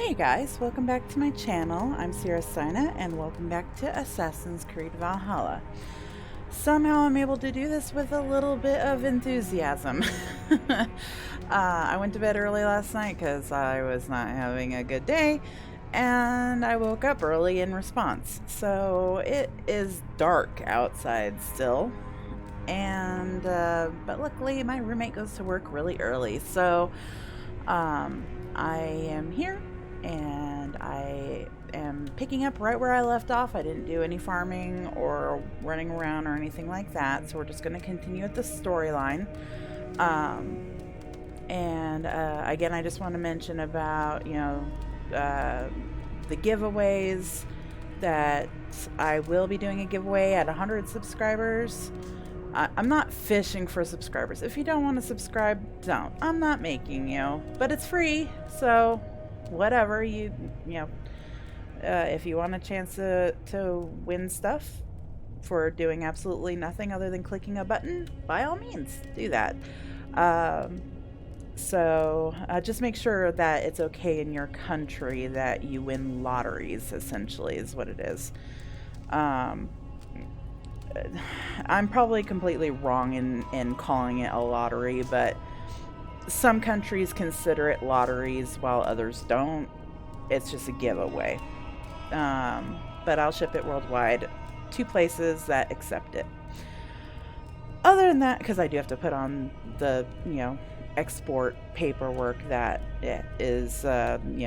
Hey guys, welcome back to my channel. I'm Ciarasteina and welcome back to Assassin's Creed Valhalla. Somehow I'm able to do this with a little bit of enthusiasm. I went to bed early last night because I was not having a good day, and I woke up early in response. So it is dark outside still, and but luckily my roommate goes to work really early, so I am here and I am picking up right where I left off. I didn't do any farming or running around or anything like that, so we're just going to continue with the storyline. Again, I just want to mention about, the giveaways, that I will be doing a giveaway at 100 subscribers. I'm not fishing for subscribers. If you don't want to subscribe, don't. I'm not making you, but it's free, so whatever. If you want a chance to win stuff for doing absolutely nothing other than clicking a button, by all means, do that. Just make sure that it's okay in your country that you win lotteries, essentially, is what it is. I'm probably completely wrong in calling it a lottery, but some countries consider it lotteries while others don't. It's just a giveaway. But I'll ship it worldwide to places that accept it. Other than that, because I do have to put on the, export paperwork that is,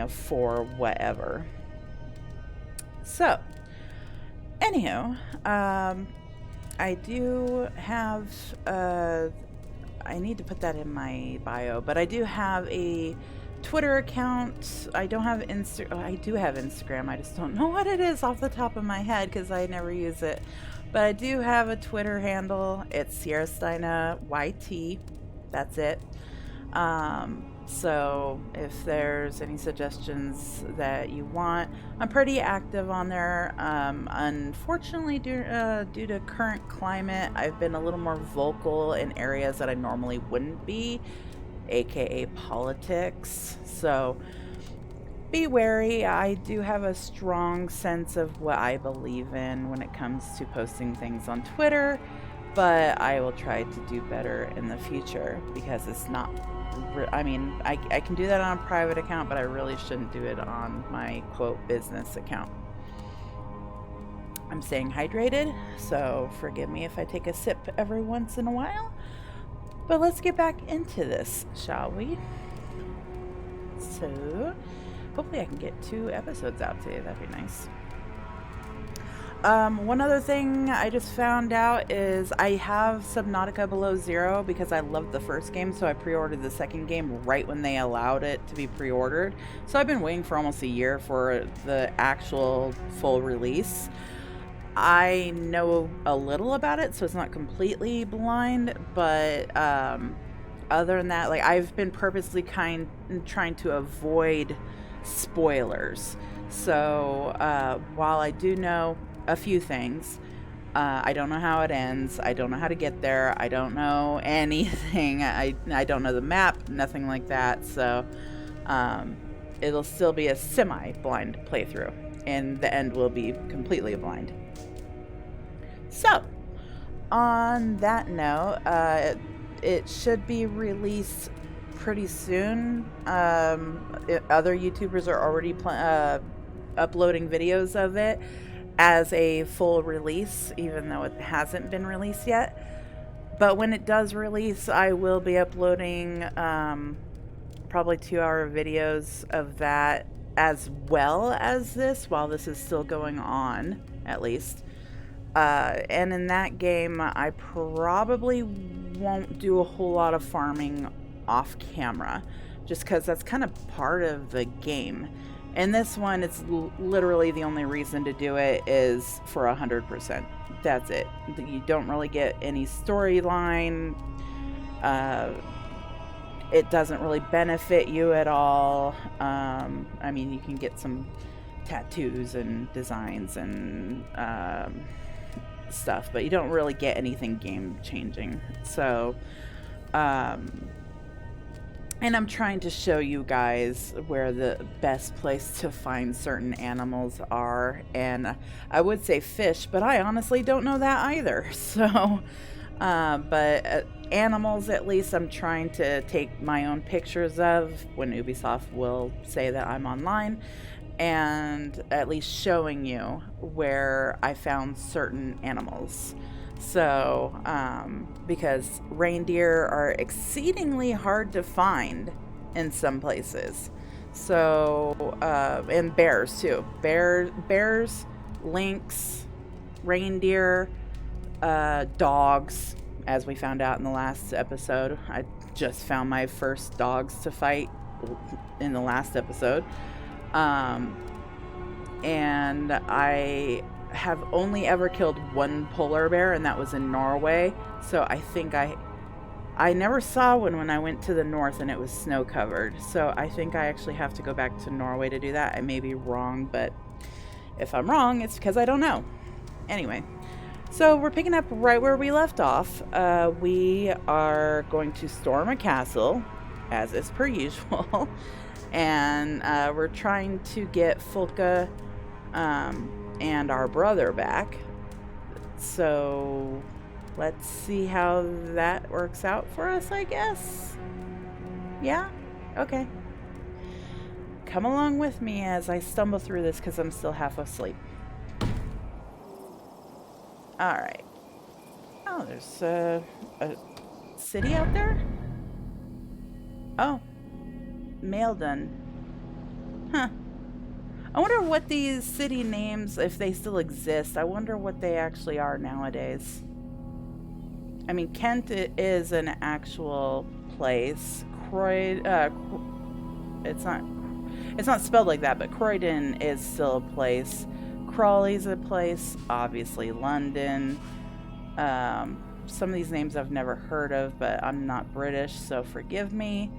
for whatever. So, anywho, I do have, I need to put that in my bio, but I do have a Twitter account. I don't have I do have Instagram. I just don't know what it is off the top of my head because I never use it. But I do have a Twitter handle. It's Ciarasteina YT. That's it. So if there's any suggestions that you want, I'm pretty active on there. Unfortunately, due to current climate, I've been a little more vocal in areas that I normally wouldn't be, aka politics. So be wary. I do have a strong sense of what I believe in when it comes to posting things on Twitter, but I will try to do better in the future because it's not. I can do that on a private account, but I really shouldn't do it on my quote business account. I'm staying hydrated, so forgive me if I take a sip every once in a while. But let's get back into this, shall we? So, hopefully I can get 2 episodes out today. That'd be nice. One other thing I just found out is I have Subnautica Below Zero because I loved the first game, so I pre-ordered the second game right when they allowed it to be pre-ordered. So I've been waiting for almost a year for the actual full release. I know a little about it, so it's not completely blind, but other than that, I've been purposely trying to avoid spoilers. So while I do know a few things, I don't know how it ends. I don't know how to get there. I don't know anything. I don't know the map, nothing like that. So it'll still be a semi-blind playthrough, and the end will be completely blind. So on that note, it should be released pretty soon. Other YouTubers are already uploading videos of it as a full release, even though it hasn't been released yet. But when it does release, I will be uploading probably 2-hour videos of that as well as this, while this is still going on, at least. And in that game, I probably won't do a whole lot of farming off camera, just because that's kind of part of the game. In this one, it's literally the only reason to do it is for 100%. That's it. You don't really get any storyline. It doesn't really benefit you at all. You can get some tattoos and designs and stuff, but you don't really get anything game changing. So And I'm trying to show you guys where the best place to find certain animals are. And I would say fish, but I honestly don't know that either. So, but animals, at least, I'm trying to take my own pictures of when Ubisoft will say that I'm online, and at least showing you where I found certain animals. So, because reindeer are exceedingly hard to find in some places. So, and bears too. Bears, lynx, reindeer, dogs, as we found out in the last episode. I just found my first dogs to fight in the last episode. And I have only ever killed one polar bear, and that was in Norway. So I think I never saw one when I went to the north and it was snow covered. So I think I actually have to go back to Norway to do that. I may be wrong, but if I'm wrong, it's because I don't know. Anyway, so we're picking up right where we left off. We are going to storm a castle, as is per usual. And we're trying to get Fulka and our brother back. So let's see how that works out for us, I guess. Yeah? Okay. Come along with me as I stumble through this because I'm still half asleep. Alright. Oh, there's a city out there? Oh. Maildon. Huh. I wonder what these city names, if they still exist, I wonder what they actually are nowadays. I mean, Kent is an actual place. It's not spelled like that, but Croydon is still a place. Crawley's a place, obviously London. Some of these names I've never heard of, but I'm not British, so forgive me.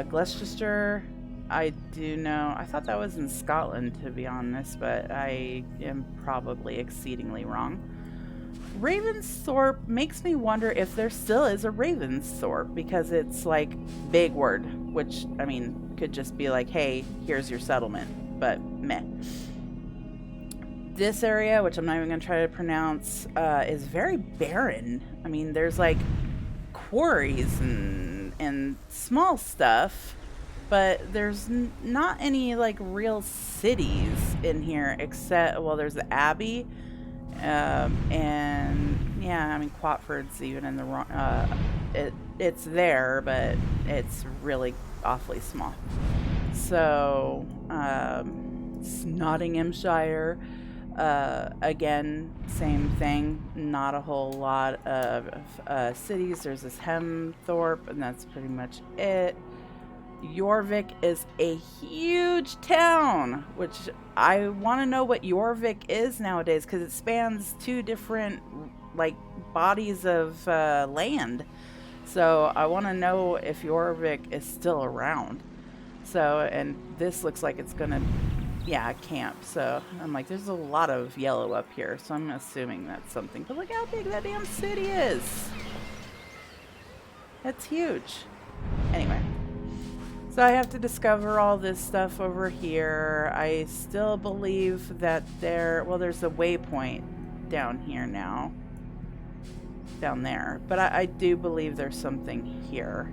Gloucester, I do know. I thought that was in Scotland, to be honest, but I am probably exceedingly wrong. Ravensthorpe makes me wonder if there still is a Ravensthorpe, because it's like big word, which, I mean, could just be like, hey, here's your settlement, but meh. This area, which I'm not even going to try to pronounce, is very barren. I mean, there's like quarries and small stuff, but there's not any like real cities in here except, well, there's the Abbey, and yeah, I mean, Quatford's even in the wrong, it's there, but it's really awfully small. So, Nottinghamshire, again, same thing, not a whole lot of cities. There's this Hemthorpe, and that's pretty much it. Jorvik is a huge town, which I want to know what Jorvik is nowadays, because it spans two different like bodies of land. So I want to know if Jorvik is still around. So, and this looks like it's gonna, yeah, camp. So I'm like, there's a lot of yellow up here, so I'm assuming that's something. But look how big that damn city is. That's huge. Anyway. So I have to discover all this stuff over here. I still believe that there's a waypoint down here now. Down there. But I do believe there's something here.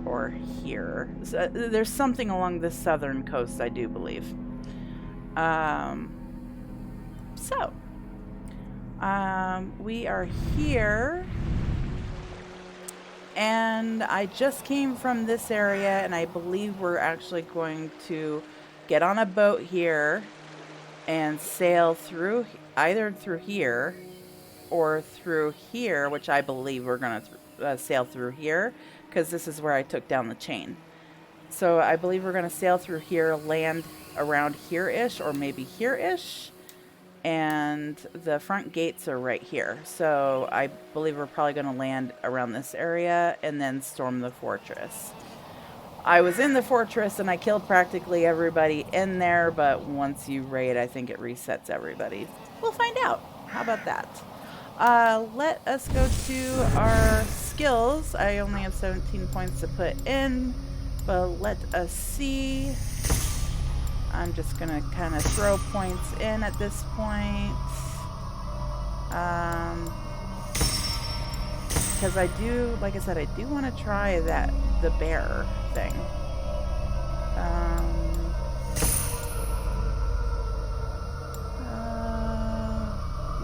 Or here. So, there's something along the southern coast, I do believe. We are here. And I just came from this area, and I believe we're actually going to get on a boat here and sail through, either through here or through here, which I believe we're going to sail through here, because this is where I took down the chain. So I believe we're going to sail through here, land around here-ish, or maybe here-ish. And the front gates are right here. So I believe we're probably going to land around this area and then storm the fortress. I was in the fortress and I killed practically everybody in there, but once you raid, I think it resets everybody. We'll find out. How about that? Let us go to our skills. I only have 17 points to put in, but let us see. I'm just gonna kind of throw points in at this point. Because I do, like I said, I do want to try the bear thing.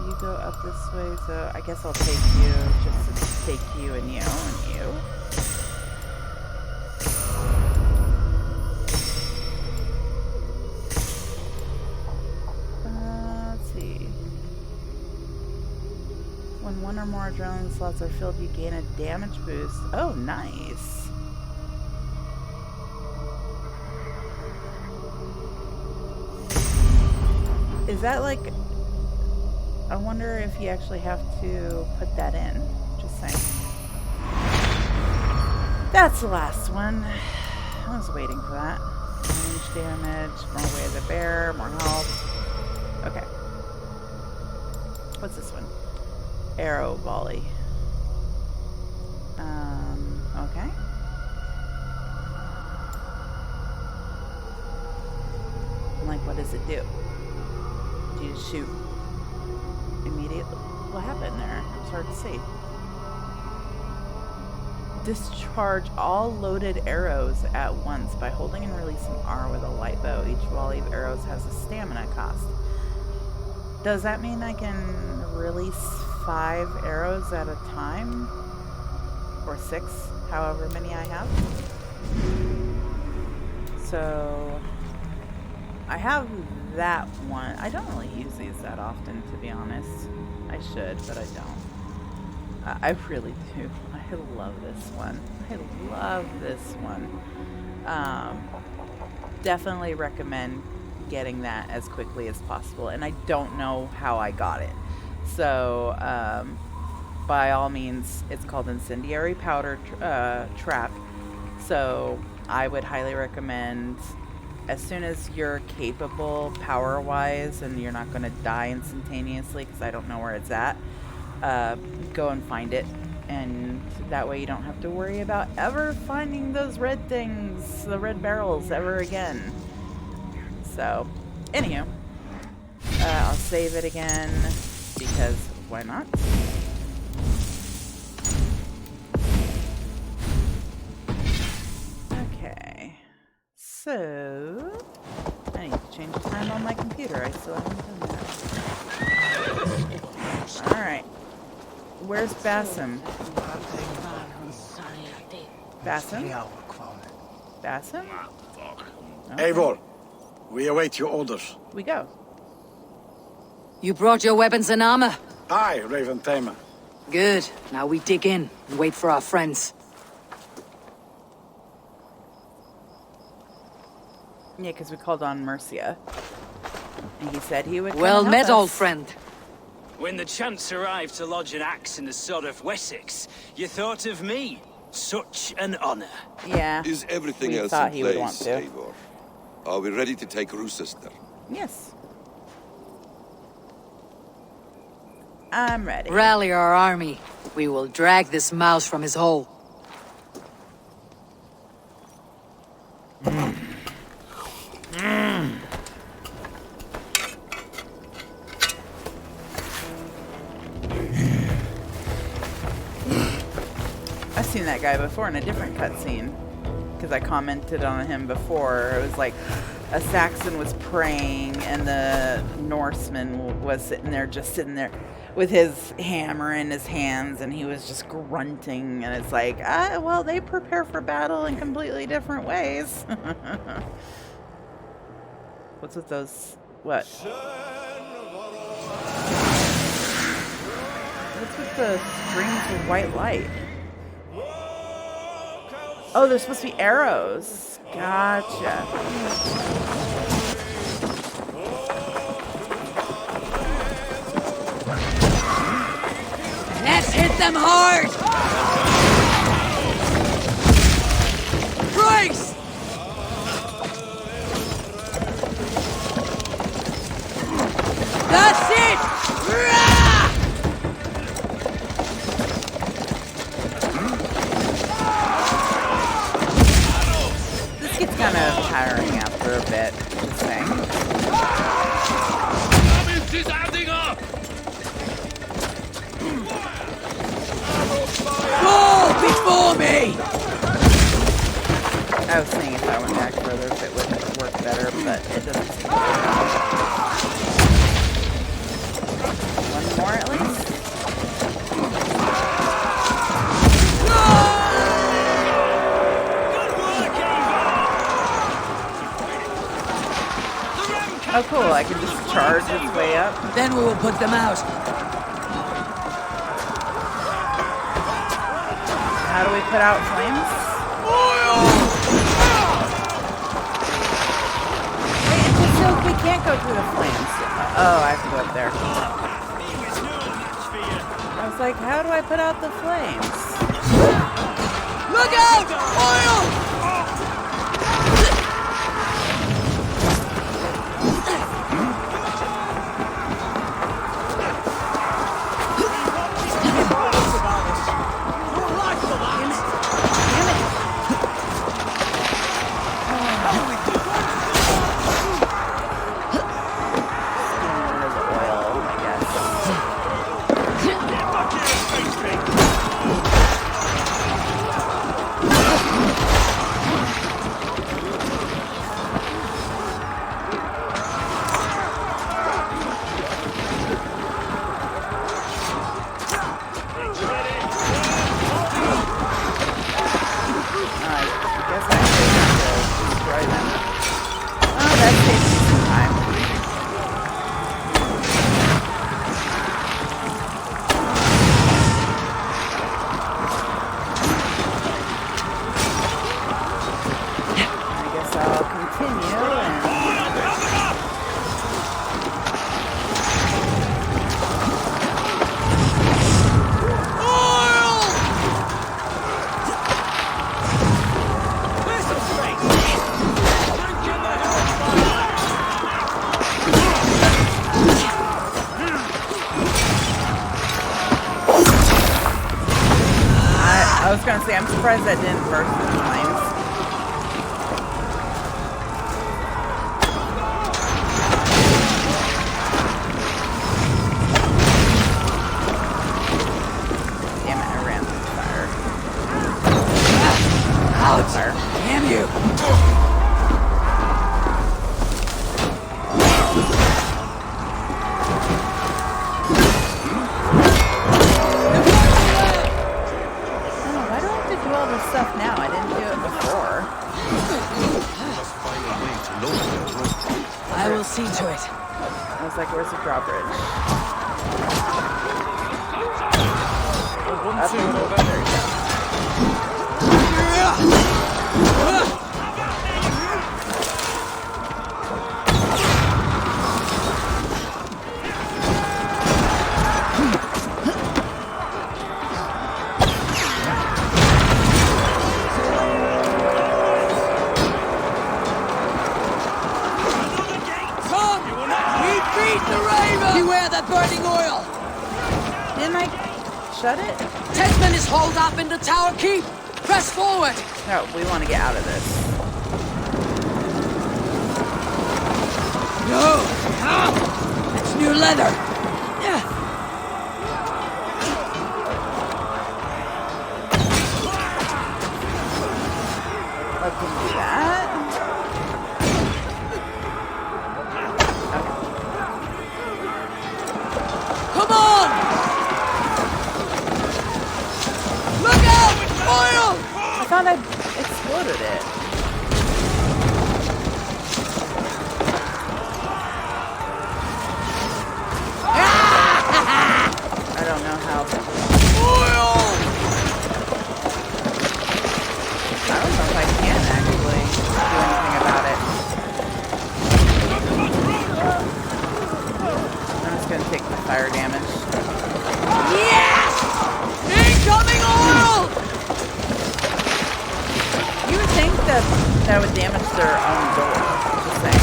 You go up this way, so I guess I'll take you, just to take you and you and you. Let's see. When one or more adrenaline slots are filled, you gain a damage boost. Oh, nice. Is that like... I wonder if you actually have to put that in. Just saying. That's the last one. I was waiting for that. Range damage, more way of the bear, more health. Okay. What's this one? Arrow volley. Okay. Like, what does it do? Do you just shoot immediately? What happened there? It's hard to see. Discharge all loaded arrows at once by holding and releasing R with a light bow. Each volley of arrows has a stamina cost. Does that mean I can release 5 arrows at a time? Or 6, however many I have? So I have that one. I don't really use these that often, to be honest. I should, but I don't. I really do. I love this one. I love this one. Definitely recommend getting that as quickly as possible. And I don't know how I got it. So, by all means, it's called Incendiary Powder Trap. So, I would highly recommend, as soon as you're capable power-wise and you're not going to die instantaneously, because I don't know where it's at, go and find it. And that way you don't have to worry about ever finding those red things, the red barrels, ever again. So, anywho, I'll save it again, because why not? Okay, so I need to change the time on my computer. I still haven't done that. Alright, where's Basim? Basim? Basim? Okay. Eivor, we await your orders. We go. You brought your weapons and armor? Aye, Raven Tamer. Good. Now we dig in and wait for our friends. Yeah, because we called on Mercia. And he said he would come Well help met, us. old friend. When the chance arrived to lodge an axe in the sod of Wessex, you thought of me. Such an honor. Yeah. Is everything we else thought in he would place, want to. Eivor? Are we ready to take Rochester? Yes. I'm ready. Rally our army. We will drag this mouse from his hole. I've seen that guy before in a different cutscene. Because I commented on him before. It was like a Saxon was praying and the Norseman was sitting there with his hammer in his hands, and he was just grunting, and it's like, well, they prepare for battle in completely different ways. What's with those, what? What's with the streams of white light? Oh, they're supposed to be arrows. Gotcha. Let's hit them hard! Christ! That's it! Rah! It's kind of tiring after a bit, just saying. Is adding up! Go before me! I was seeing if I went back further if it would work better, but it doesn't seem to. One more at least. Oh cool, I can just charge its way up. Then we will put them out. How do we put out flames? Wait, it just says we can't go through the flames. Oh, I have to go up there. I was like, how do I put out the flames? Look out! Oil! I was gonna say, I'm surprised that didn't burst in flames. Damn it, I ran through the fire. Out! Fire. Damn you! Stuff now. I didn't do it before. I will see to it. I was like, where's the drawbridge? Up and over. There you go. Beware that burning oil! Didn't I shut it? 10 men is hauled up in the tower keep! Press forward! No, we want to get out of this. No! It's new leather! I can do that. Come on! Look out! Oil! I thought I exploded it. I don't know how. Oil! I don't know if I can actually do anything about it. I'm just gonna take the fire damage. Yes! Incoming oil! You would think that that would damage their own door. Just saying.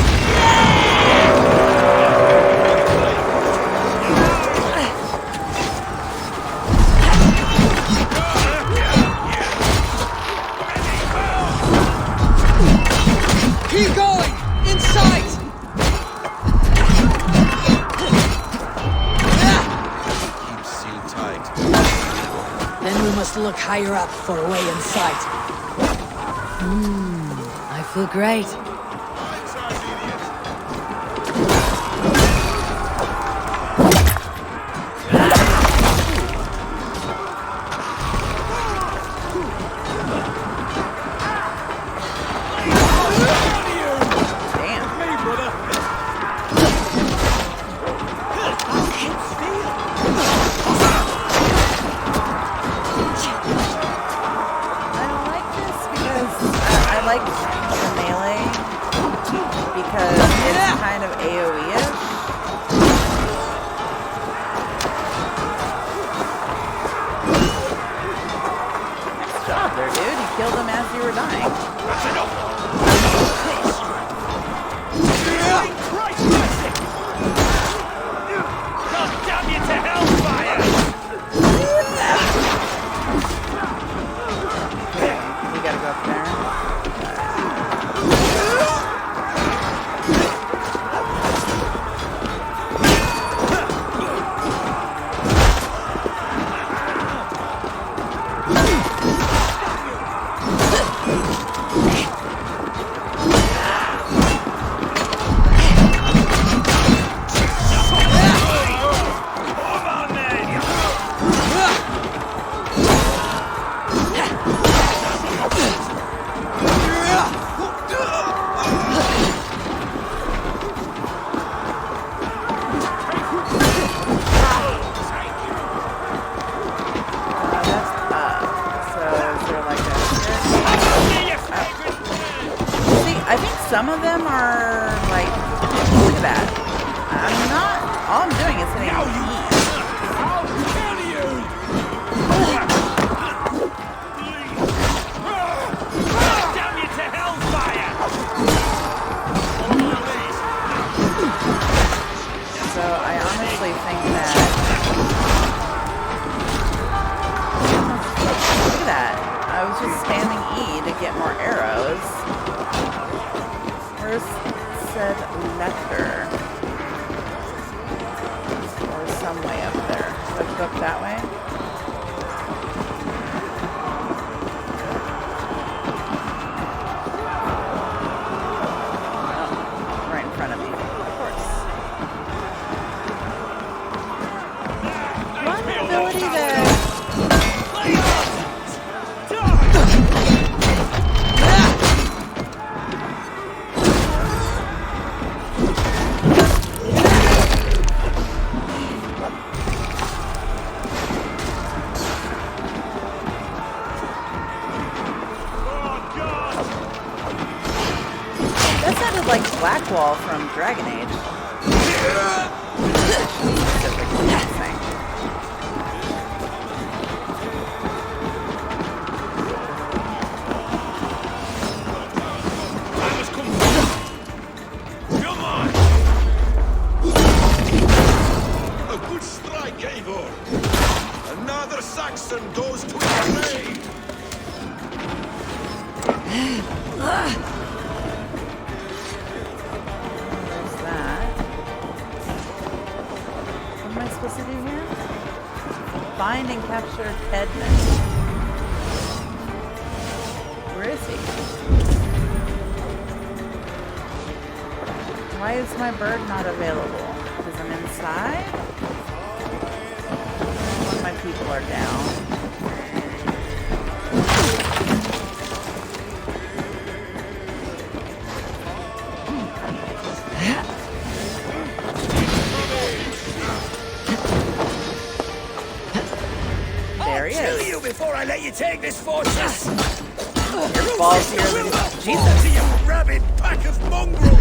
Let's look higher up for a way in sight. I feel great. Some of them are like, look at that. I'm not, all I'm doing is hitting E. I'll kill you! Damn you to hellfire! So I honestly think that, look at that. I was just spamming E to get more arrows. Where's said letter? Or some way up there. Let's go up that way. Oh, right in front of me, of course. One ability that like Blackwall from Dragon Age. Come on! A good strike, Eivor. Another Saxon goes to his grave. Supposed to do here? Find and capture Tedman. Where is he? Why is my bird not available? Because I'm inside? One of my people are down. Before I let you take this fortress! Your balls here, Jesus! You rabid pack of mongrels!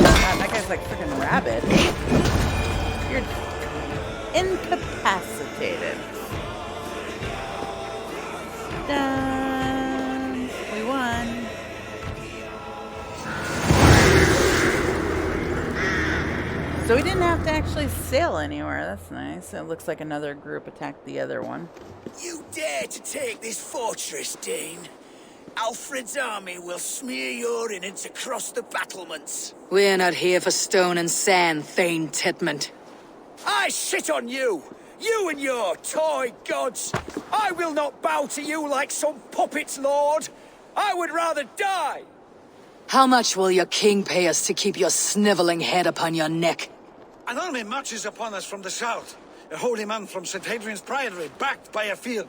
God, that guy's like freaking rabid. You're incapacitated. Done. We won. So we didn't have to actually sail anywhere. That's nice. It looks like another group attacked the other one. You dare to take this fortress, Dane? Alfred's army will smear your innards across the battlements. We're not here for stone and sand, Thane Tedmund. I shit on you! You and your toy gods! I will not bow to you like some puppet's lord! I would rather die! How much will your king pay us to keep your sniveling head upon your neck? An army marches upon us from the south. A holy man from St. Hadrian's Priory, backed by a field.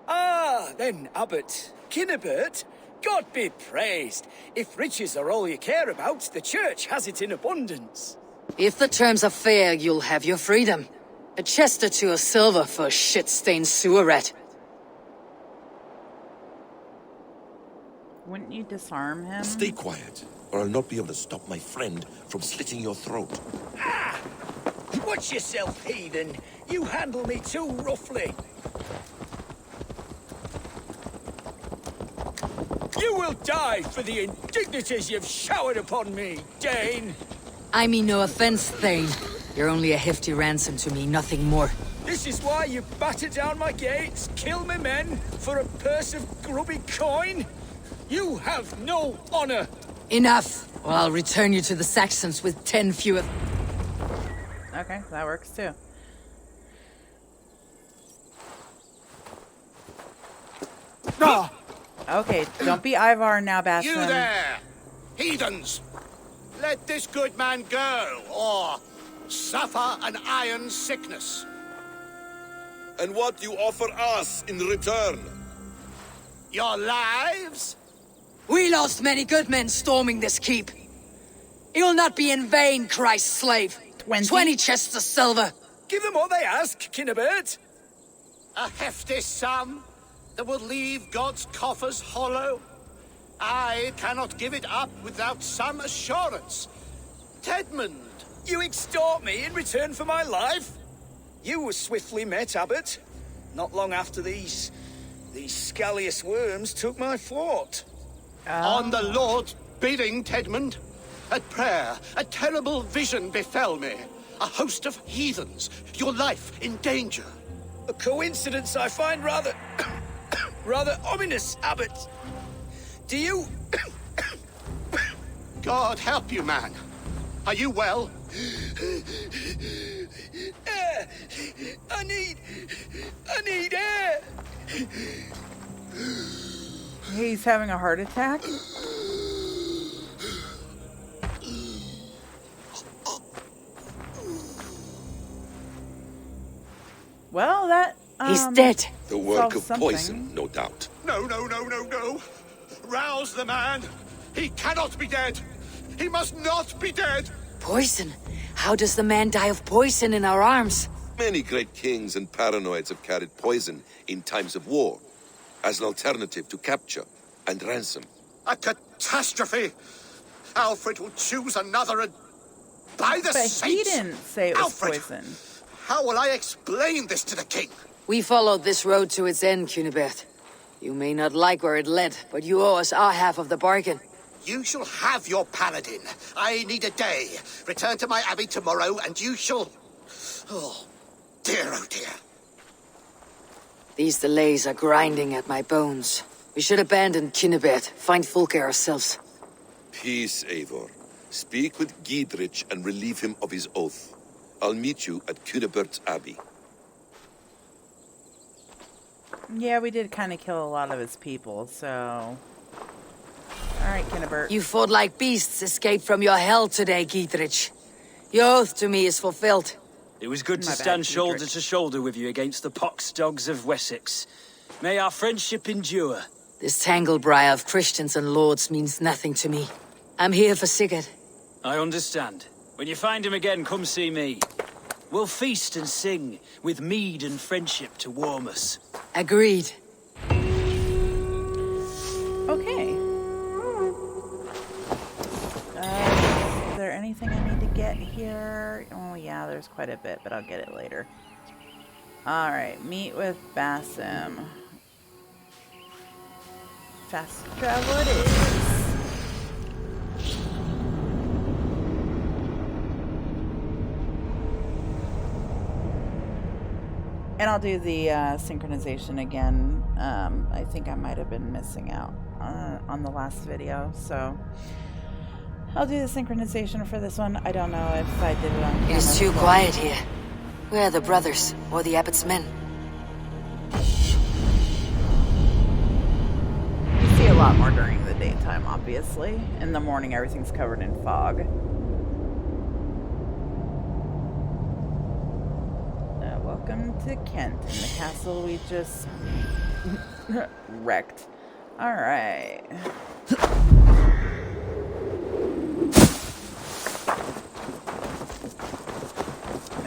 Ah, then, Abbot. Kinnebert, God be praised. If riches are all you care about, the church has it in abundance. If the terms are fair, you'll have your freedom. A chest or two of silver for a shit-stained sewer rat. Wouldn't you disarm him? Stay quiet, or I'll not be able to stop my friend from slitting your throat. Ah! Watch yourself, heathen. You handle me too roughly. You will die for the indignities you've showered upon me, Dane. I mean no offense, Thane. You're only a hefty ransom to me, nothing more. This is why you batter down my gates, kill my men, for a purse of grubby coin? You have no honor! Enough, or I'll return you to the Saxons with 10 fewer... Okay, that works too. Okay, don't be Ivar now, Bassam. You there, heathens! Let this good man go, or suffer an iron sickness. And what you offer us in return? Your lives? We lost many good men storming this keep. It will not be in vain, Christ's slave. 20 chests of silver. Give them what they ask, Kinnebert. A hefty sum that will leave God's coffers hollow? I cannot give it up without some assurance. Tedmund! You extort me in return for my life? You were swiftly met, Abbot. Not long after these scallious worms took my fort. On the Lord's bidding, Tedmund. At prayer, a terrible vision befell me. A host of heathens, your life in danger. A coincidence I find rather... rather ominous, Abbot. Do you... God help you, man. Are you well? Air! I need air! He's having a heart attack? Well, that, He's dead. The work of solves poison, something. no doubt. No. Rouse the man. He cannot be dead. He must not be dead. Poison? How does the man die of poison in our arms? Many great kings and paranoids have carried poison in times of war, as an alternative to capture and ransom. A catastrophe. Alfred will choose another and... By the But saints! he didn't say it was Alfred! poison. How will I explain this to the king? We followed this road to its end, Cunibert. You may not like where it led, but you owe us our half of the bargain. You shall have your paladin. I need a day. Return to my abbey tomorrow, and you shall... Oh dear. These delays are grinding at my bones. We should abandon Cunibert, find Fulke ourselves. Peace, Eivor. Speak with Giedrich and relieve him of his oath. I'll meet you at Cunebert's Abbey. Yeah, we did kind of kill a lot of his people, so... Alright, Kinnebert. You fought like beasts, escaped from your hell today, Giedrich. Your oath to me is fulfilled. It was good to My bad, stand shoulder Dietrich. to shoulder with you against the pox dogs of Wessex. May our friendship endure. This tanglebriar of Christians and lords means nothing to me. I'm here for Sigurd. I understand. When you find him again, come see me. We'll feast and sing, with mead and friendship to warm us. Agreed. Okay. Is there anything I need to get here? Oh yeah, there's quite a bit, but I'll get it later. Alright, meet with Bassam. Fast travel it is. And I'll do the synchronization again. I think I might have been missing out. on the last video, so I'll do the synchronization for this one. I don't know if I did it on camera. It is too before. quiet here. Where are the brothers, or the abbot's men? You see a lot more during the daytime, obviously. In the morning, everything's covered in fog. Welcome to Kent, in the castle we just wrecked. Alright.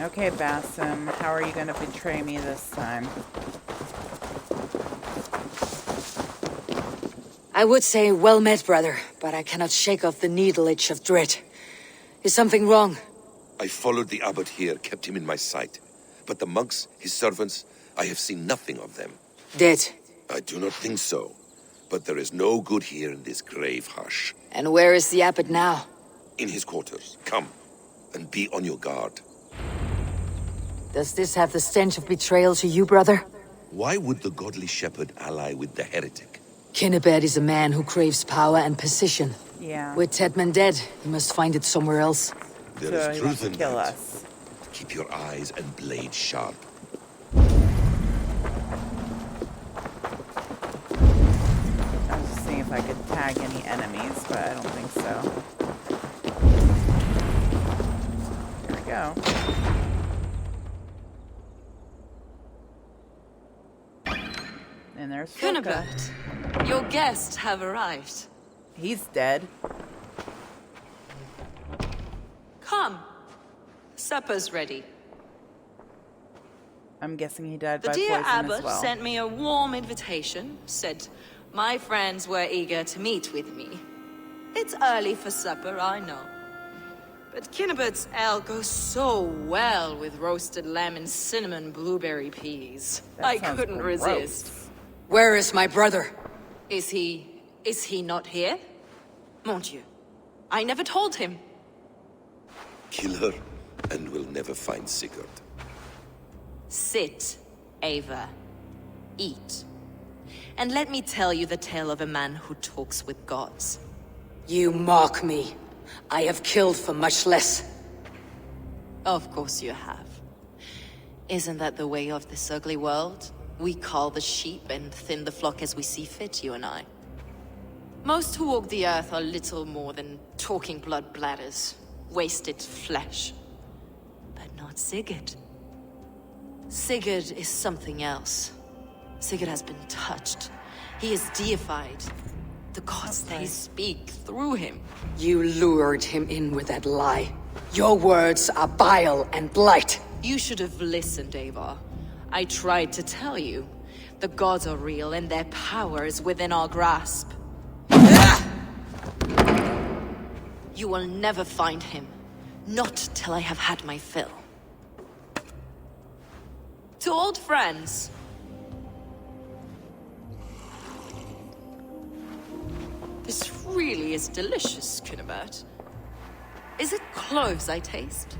Okay, Basim, how are you going to betray me this time? I would say well met, brother, but I cannot shake off the needle itch of dread. Is something wrong? I followed the abbot here, kept him in my sight. But the monks, his servants, I have seen nothing of them. Dead. I do not think so. But there is no good here in this grave hush. And where is the abbot now? In his quarters. Come, and be on your guard. Does this have the stench of betrayal to you, brother? Why would the godly shepherd ally with the heretic? Kinnebed is a man who craves power and position. Yeah. With Tedman dead, he must find it somewhere else. There So is he wants truth to in kill that. us. Keep your eyes and blade sharp. I was just seeing if I could tag any enemies, but I don't think so. There we go. And there's Folka. Cunibert, your guests have arrived. He's dead. Come. Supper's ready. I'm guessing he died The by dear poison abbot as well. sent me a warm invitation, said my friends were eager to meet with me. It's early for supper, I know. But Kinnibert's ale goes so well with roasted lamb and cinnamon blueberry peas. That I sounds couldn't gross. resist. Where is my brother? Is he not here? Mon Dieu. I never told him. Kill her, and we'll never find Sigurd. Sit, Ava. Eat. And let me tell you the tale of a man who talks with gods. You mock me. I have killed for much less. Of course you have. Isn't that the way of this ugly world? We cull the sheep and thin the flock as we see fit, you and I. Most who walk the earth are little more than talking blood bladders, wasted flesh. But not Sigurd. Sigurd is something else. Sigurd has been touched. He is deified. The gods, they speak through him. You lured him in with that lie. Your words are bile and blight. You should have listened, Ava. I tried to tell you. The gods are real and their power is within our grasp. You will never find him. Not till I have had my fill. To old friends. This really is delicious, Cunibert. Is it cloves I taste?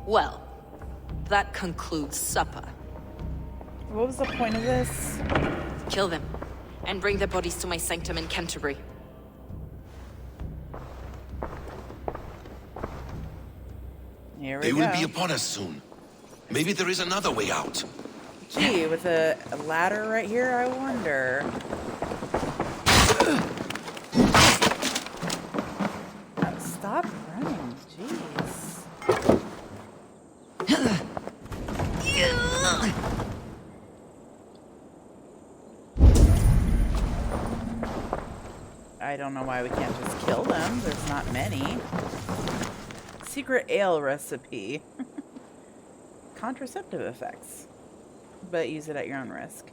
Well, that concludes supper. What was the point of this? Kill them, and bring their bodies to my sanctum in Canterbury. Here we They go. will be upon us soon. Maybe there is another way out. Gee, with a ladder right here, I wonder. Stop running, jeez. I don't know why we can't just kill them. There's not many. Secret ale recipe. Contraceptive effects. But use it at your own risk.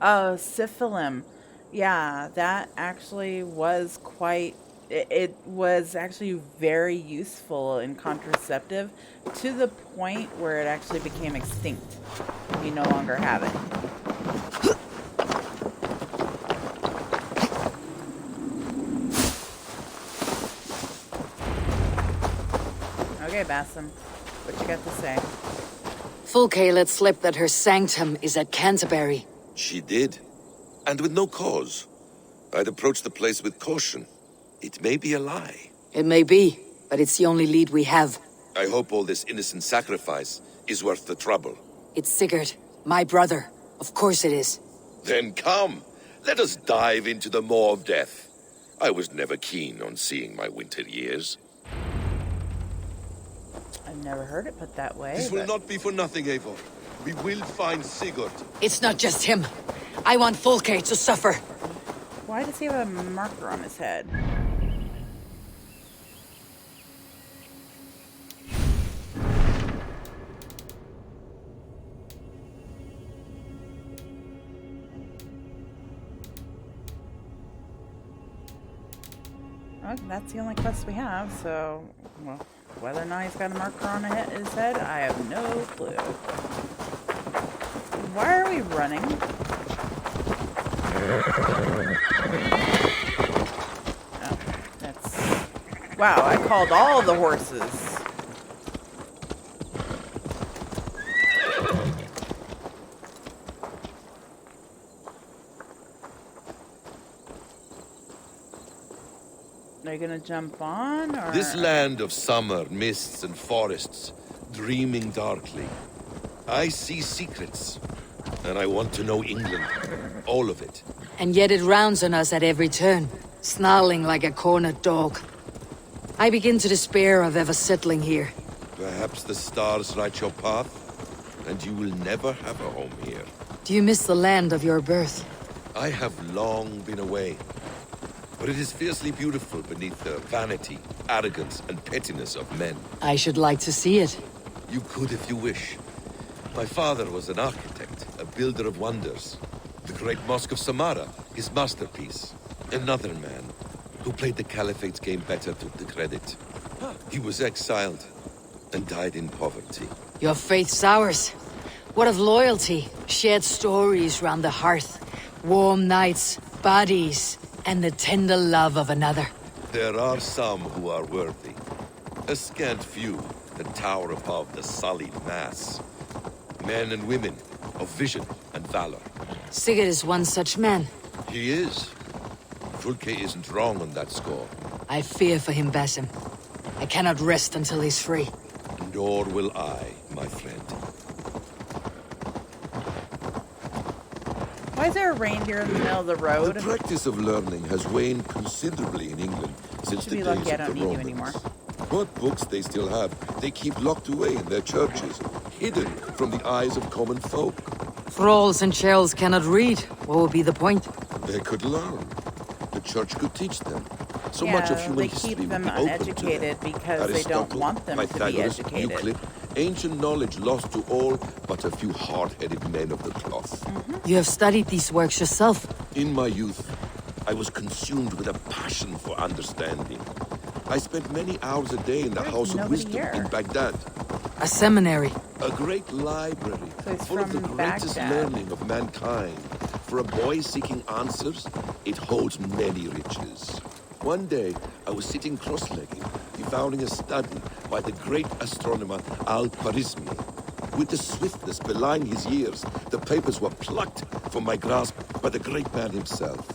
Oh, syphilim. Yeah, that actually was quite... It was actually very useful in contraceptive to the point where it actually became extinct. We no longer have it. Okay, Basim, what you got to say? Fulke let slip that her sanctum is at Canterbury. She did. And with no cause. I'd approach the place with caution. It may be a lie. It may be, but it's the only lead we have. I hope all this innocent sacrifice is worth the trouble. It's Sigurd, my brother. Of course it is. Then come, let us dive into the maw of death. I was never keen on seeing my winter years. I've never heard it put that way. This will not be for nothing, Eivor. We will find Sigurd. It's not just him. I want Fulke to suffer. Why does he have a marker on his head? Well, that's the only quest we have, so, well, whether or not he's got a marker on his head, I have no clue. Why are we running? Oh, that's... Wow, I called all the horses. Are you gonna jump on, or...? This land of summer, mists and forests, dreaming darkly. I see secrets, and I want to know England. All of it. And yet it rounds on us at every turn, snarling like a cornered dog. I begin to despair of ever settling here. Perhaps the stars write your path, and you will never have a home here. Do you miss the land of your birth? I have long been away, but it is fiercely beautiful beneath the vanity, arrogance, and pettiness of men. I should like to see it. You could if you wish. My father was an architect, a builder of wonders. The great Mosque of Samarra, his masterpiece. Another man, who played the Caliphate's game better, took the credit. He was exiled, and died in poverty. Your faith sours. What of loyalty? Shared stories round the hearth. Warm nights, bodies, and the tender love of another. There are some who are worthy. A scant few that tower above the sullied mass. Men and women of vision and valor. Sigurd is one such man. He is. Fulke isn't wrong on that score. I fear for him, Basim. I cannot rest until he's free. Nor will I, my friend. Why is there a reindeer in the middle of the road? The practice of learning has waned considerably in England since Should the be days lucky I of don't the need you Romans. anymore. What books they still have, they keep locked away in their churches, hidden from the eyes of common folk. Thralls and churls cannot read. What would be the point? They could learn. The church could teach them. So Yeah, much of human they history keep would them be open to uneducated them. because they don't Aristotle, want them to be Pythagoras, educated. Euclid, ancient knowledge lost to all but a few hard-headed men of the cloth. You have studied these works yourself. In my youth, I was consumed with a passion for understanding. I spent many hours a day in the There's House of nobody Wisdom here. in Baghdad. A seminary. A great library, So he's full of the from greatest Baghdad. learning of mankind. For a boy seeking answers, it holds many riches. One day, I was sitting cross-legged, devouring a study by the great astronomer Al-Khwarizmi. With the swiftness belying his years, the papers were plucked from my grasp by the great man himself.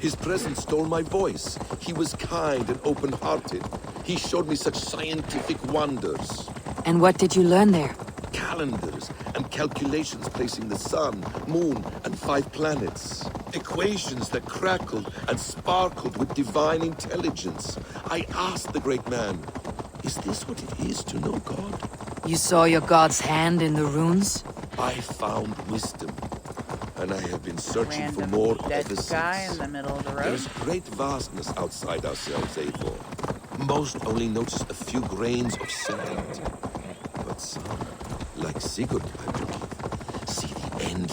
His presence stole my voice. He was kind and open-hearted. He showed me such scientific wonders. And what did you learn there? Calendars and calculations placing the sun, moon, and 5 planets. Equations that crackled and sparkled with divine intelligence. I asked the great man, is this what it is to know God? You saw your god's hand in the runes? I found wisdom, and I have been searching for Random more dead ever guy in since. the middle of the road. There's great vastness outside ourselves, Eivor. Most only notice a few grains of sand. But some, like Sigurd, I believe, see the end.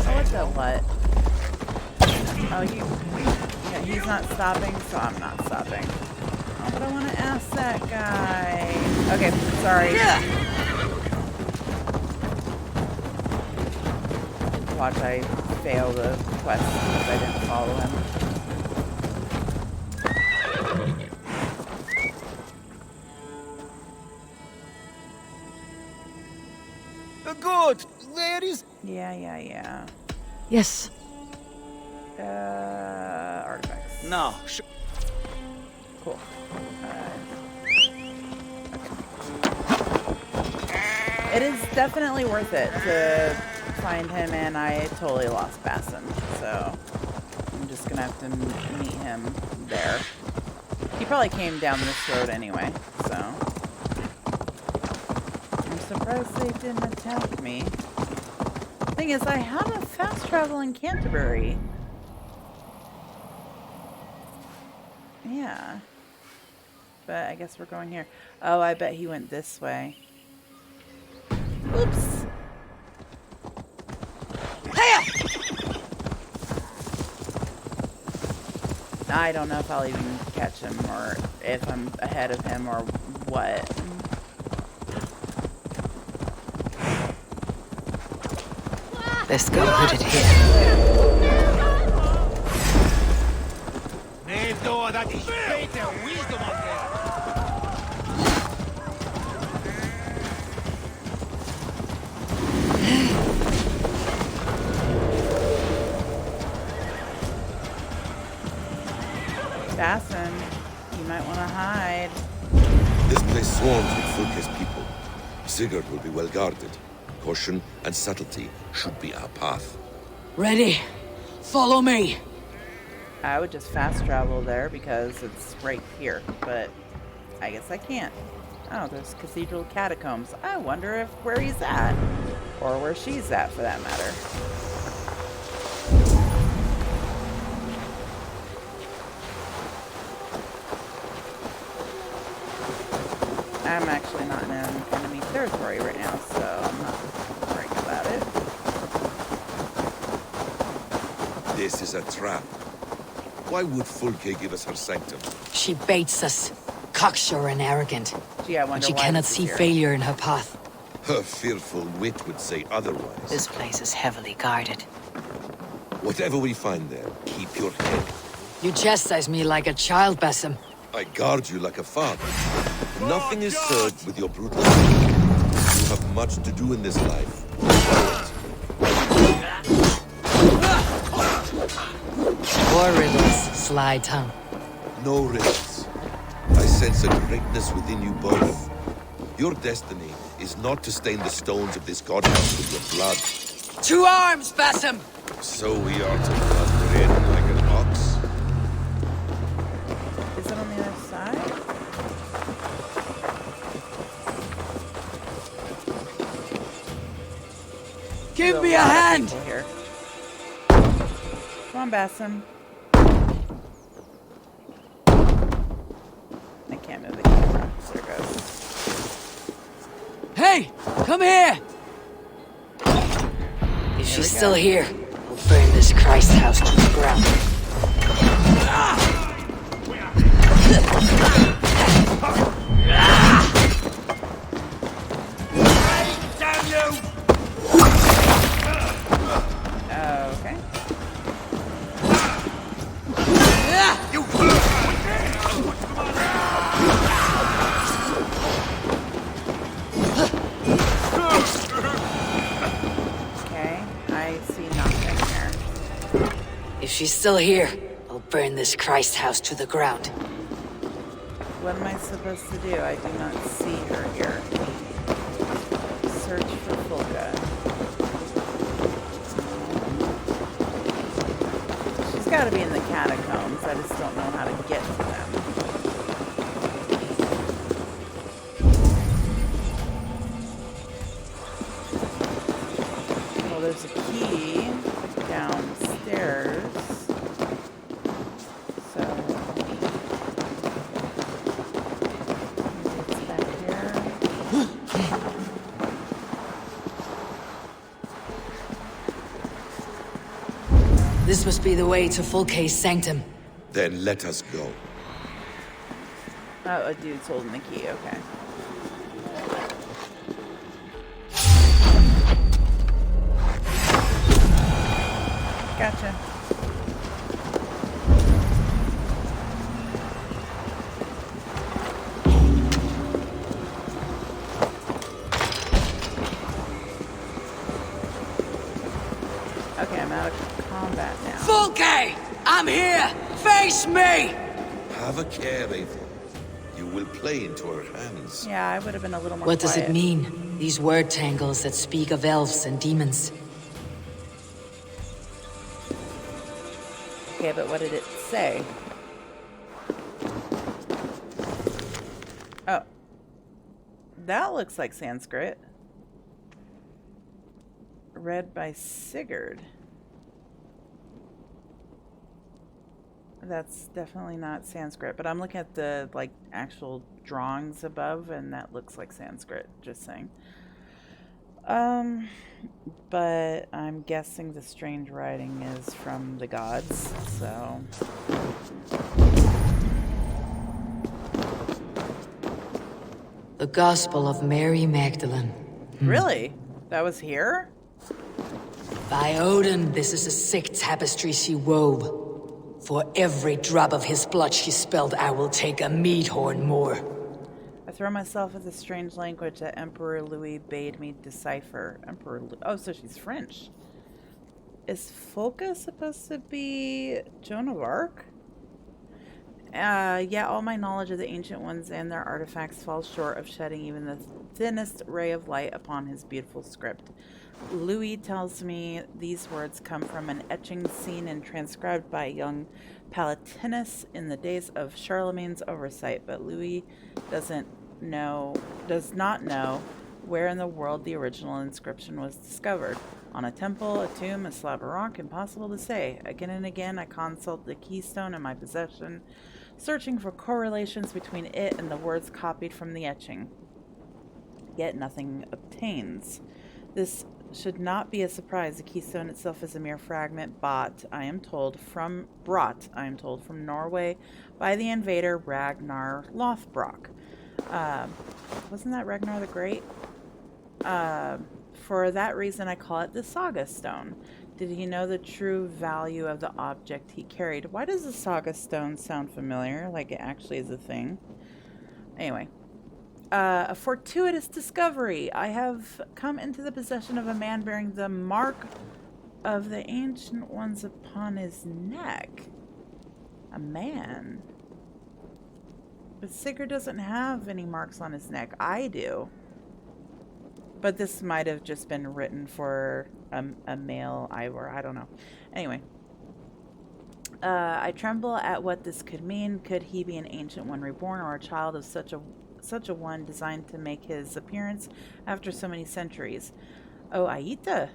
Oh, what the what? Oh, yeah, he's not stopping, so I'm not stopping. Oh, but I want to ask that guy. Okay, sorry. Yeah. Watch, I fail the quest because I didn't follow him. Good. There is... Yeah. Yes. Artifacts. No. Cool. It is definitely worth it to find him, and I totally lost Basim, so I'm just gonna have to meet him there. He probably came down this road anyway, so I'm surprised they didn't attack me. Thing is, I have a fast travel in Canterbury. Yeah. But I guess we're going here. Oh, I bet he went this way. Oops. I don't know if I'll even catch him or if I'm ahead of him or what. Let's go put it here. Basin, you might want to hide. This place swarms with Fulke's people. Sigurd will be well guarded. Caution and subtlety should be our path. Ready? Follow me. I would just fast travel there because it's right here, but I guess I can't. Oh, there's Cathedral Catacombs. I wonder if where he's at, or where she's at for that matter. I'm actually not in enemy territory right now, so I'm not worrying about it. This is a trap. Why would Fulke give us her sanctum? She baits us. Cocksure and arrogant. Gee, I But wonder she why cannot this is see here. failure in her path. Her fearful wit would say otherwise. This place is heavily guarded. Whatever we find there, keep your head. You chastise me like a child, Basim. I guard you like a father. Nothing is served with your brutality. You have much to do in this life. War riddles, sly tongue. No riddles. I sense a greatness within you both. Your destiny is not to stain the stones of this godhouse with your blood. To arms, Basim! So we are to blunder in like an ox? Is it on the other side? Give There's me a lot of hand! people here. Come on, Basim. I can't move the camera. There it goes. Hey! Come here! If she's still here, we'll burn this Christ house to the ground. Okay. Okay, I see nothing here. If she's still here, I'll burn this Christ house to the ground. What am I supposed to do? I do not see her here. Search for Fulka. She's got to be in the catacombs. I just don't know how to get to them. Well, there's a key downstairs. So maybe it's back here. This must be the way to Fulke's sanctum. Then let us go. Oh, a dude's holding the key. Okay. Gotcha. Okay, I'm out of combat now. Fulke! I'm here! Face me! Have a care, Eivor. You will play into our hands. Yeah, I would have been a little more What does it quiet. mean? These word tangles that speak of elves and demons. Okay, but what did it say? Oh. That looks like Sanskrit. Read by Sigurd. That's definitely not Sanskrit, but I'm looking at the, like, actual drawings above, and that looks like Sanskrit, just saying. But I'm guessing the strange writing is from the gods, so... The Gospel of Mary Magdalene. Really? That was here? By Odin, this is a sick tapestry she wove. For every drop of his blood she spilled, I will take a mead horn more. I throw myself at the strange language that Emperor Louis bade me decipher. Oh, so she's French. Is Folka supposed to be Joan of Arc? Yeah, all my knowledge of the Ancient Ones and their artifacts falls short of shedding even the thinnest ray of light upon his beautiful script. Louis tells me these words come from an etching seen and transcribed by young Palatinus in the days of Charlemagne's oversight, but Louis does not know where in the world the original inscription was discovered. On a temple, a tomb, a slab of rock, impossible to say. Again and again I consult the keystone in my possession, searching for correlations between it and the words copied from the etching. Yet nothing obtains. This should not be a surprise. The keystone itself is a mere fragment brought, I am told, from Norway by the invader Ragnar Lothbrok. Wasn't that Ragnar the Great? For that reason, I call it the Saga Stone. Did he know the true value of the object he carried? Why does the Saga Stone sound familiar? Like it actually is a thing. Anyway. A fortuitous discovery. I have come into the possession of a man bearing the mark of the Ancient Ones upon his neck. A man. But Sigurd doesn't have any marks on his neck. I do. But this might have just been written for a male Ivor. I don't know. Anyway. I tremble at what this could mean. Could he be an Ancient One reborn or a child of such a one designed to make his appearance after so many centuries? Oh, Aita.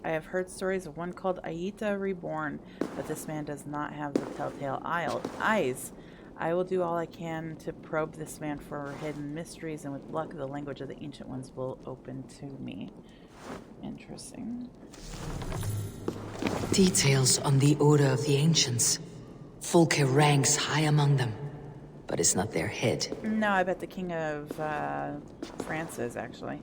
I have heard stories of one called Aita reborn, but this man does not have the telltale eyes. I will do all I can to probe this man for hidden mysteries, and with luck, the language of the Ancient Ones will open to me. Interesting. Details on the Order of the Ancients. Folke ranks high among them, but it's not their head. No, I bet the King of France is, actually.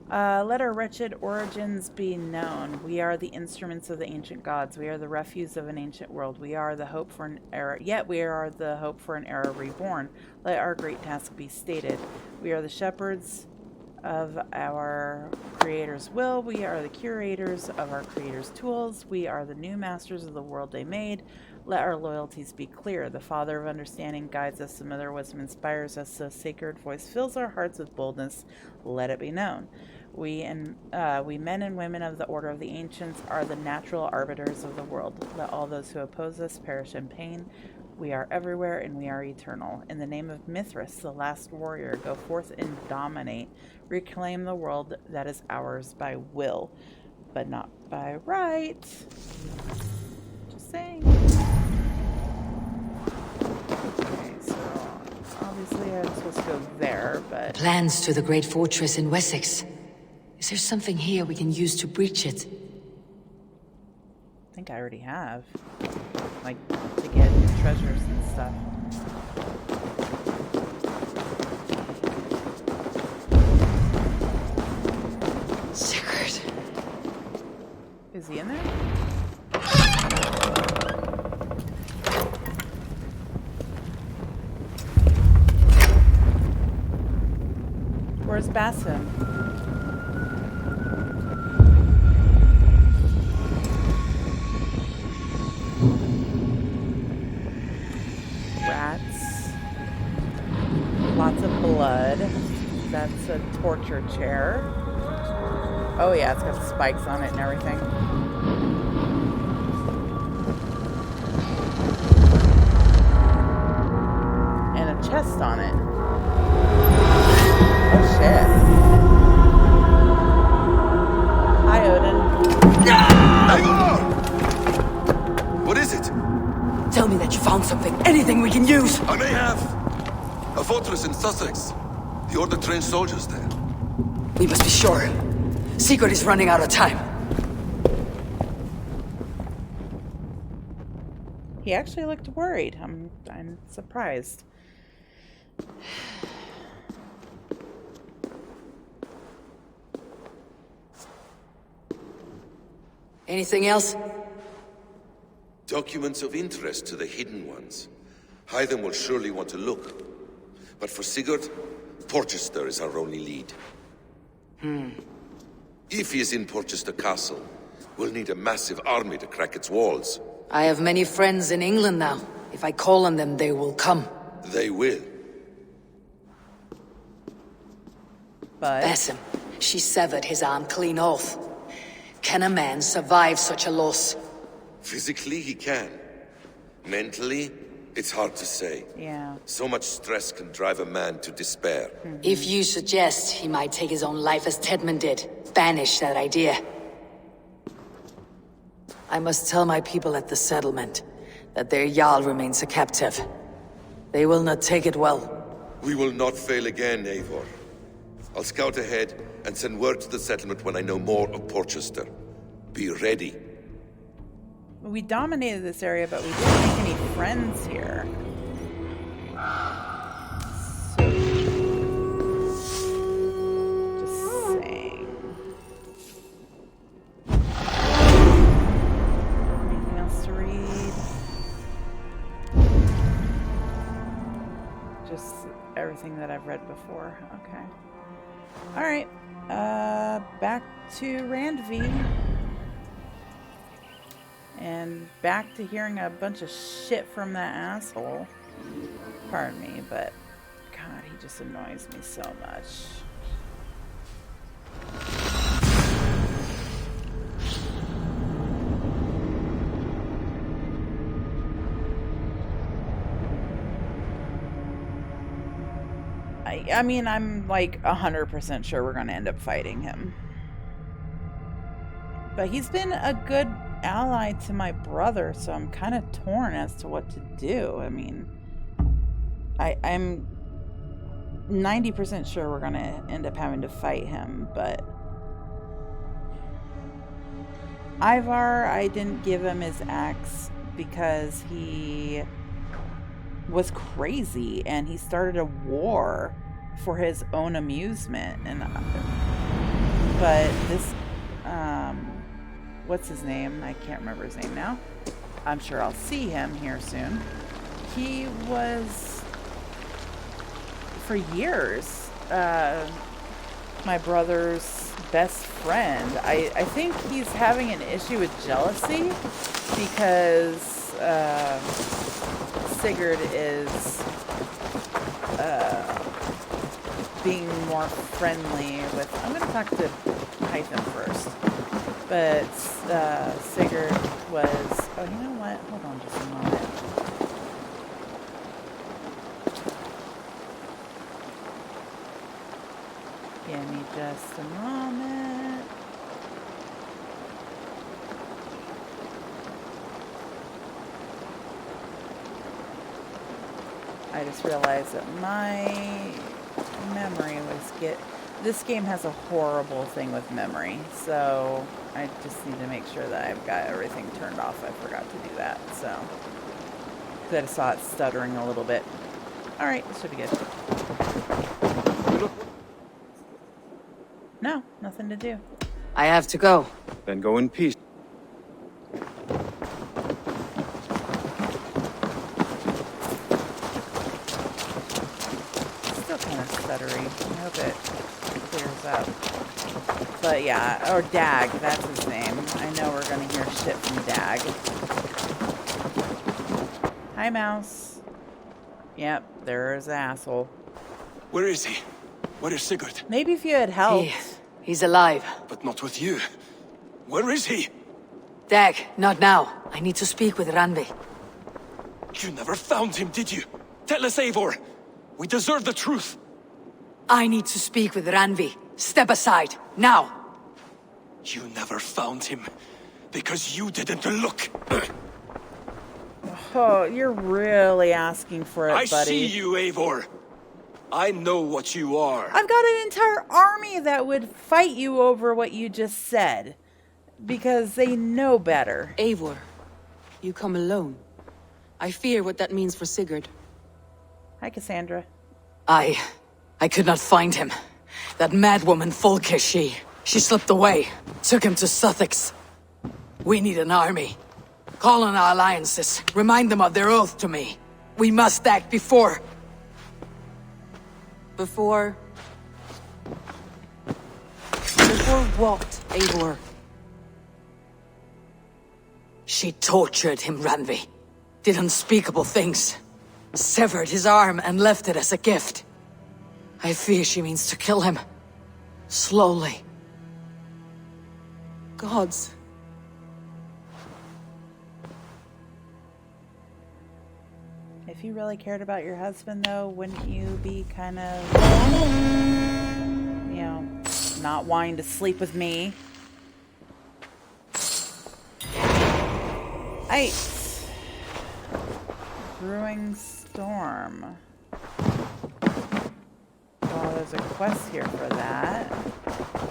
Let our wretched origins be known. We are the instruments of the ancient gods. We are the refuse of an ancient world. We are the hope for an era. Yet we are the hope for an era reborn. Let our great task be stated. We are the shepherds of our Creator's will. We are the curators of our Creator's tools. We are the new masters of the world they made. Let our loyalties be clear. The Father of Understanding guides us. The Mother of Wisdom inspires us. The sacred voice fills our hearts with boldness. Let it be known. We men and women of the Order of the Ancients are the natural arbiters of the world. Let all those who oppose us perish in pain. We are everywhere and we are eternal. In the name of Mithras, the last warrior, go forth and dominate. Reclaim the world that is ours by will, but not by right. Just saying. Okay, so obviously I'm supposed to go there, but... Plans to the great fortress in Wessex. Is there something here we can use to breach it? I think I already have. Like, to get treasures and stuff. Sigurd. Is he in there? Where's Basim? Lots of blood. That's a torture chair. Oh yeah, it's got spikes on it and everything. And a chest on it. Oh shit. Hi, Odin. Eivor! What is it? Tell me that you found something. Anything we can use. I may have. A fortress in Sussex. The Order trained soldiers there. We must be sure. Sigurd is running out of time. He actually looked worried. I'm surprised. Anything else? Documents of interest to the Hidden Ones. Hythen will surely want to look. But for Sigurd, Porchester is our only lead. If he is in Porchester Castle, we'll need a massive army to crack its walls. I have many friends in England now. If I call on them, they will come. They will. But Basim, she severed his arm clean off. Can a man survive such a loss? Physically, he can. Mentally, it's hard to say. yeah. So much stress can drive a man to despair. If you suggest he might take his own life as Tedman did, banish that idea. I must tell my people at the settlement that their Jarl remains a captive. They will not take it well. We will not fail again, Eivor. I'll scout ahead and send word to the settlement when I know more of Porchester. Be ready. We dominated this area, but we didn't make any friends here. So, just saying. Anything else to read? Just everything that I've read before. Okay. All right. Back to Randvi. And back to hearing a bunch of shit from that asshole. Pardon me, but God, he just annoys me so much. I mean, I'm like 100% sure we're going to end up fighting him. But he's been a good ally to my brother, so I'm kind of torn as to what to do. I mean, I'm 90% sure we're going to end up having to fight him, but Ivar, I didn't give him his axe because he was crazy and he started a war for his own amusement. And but this what's his name? I can't remember his name now. I'm sure I'll see him here soon. He was, for years, my brother's best friend. I think he's having an issue with jealousy because Sigurd is being more friendly with... I'm going to talk to Hythen first. But Sigurd was... Oh, you know what? Hold on just a moment. Give me just a moment. I just realized that my memory was this game has a horrible thing with memory, so I just need to make sure that I've got everything turned off. I forgot to do that, so I saw it stuttering a little bit. All right, this should be good. No, nothing to do. I have to go. Then go in peace. Still kind of stuttery. I hope it clears up. But yeah, or Dag, that's his name. I know we're gonna hear shit from Dag. Hi, Mouse. Yep, there's the asshole. Where is he? Where is Sigurd? Maybe if you had helped. He's alive. But not with you. Where is he? Dag, not now. I need to speak with Randvi. You never found him, did you? Tell us, Eivor. We deserve the truth. I need to speak with Randvi. Step aside, now. You never found him. Because you didn't look. Oh, you're really asking for it, I buddy. see you, Eivor. I know what you are. I've got an entire army that would fight you over what you just said. Because they know better. Eivor, you come alone. I fear what that means for Sigurd. Hi, Cassandra. I could not find him. That madwoman Folke, she slipped away. Took him to Sussex. We need an army. Call on our alliances. Remind them of their oath to me. We must act before... Before what, Eivor? She tortured him, Randvi. Did unspeakable things. Severed his arm and left it as a gift. I fear she means to kill him. Slowly. Gods. If you really cared about your husband, though, wouldn't you be kind of, you know, not wanting to sleep with me? Ice. Brewing storm. Oh, there's a quest here for that.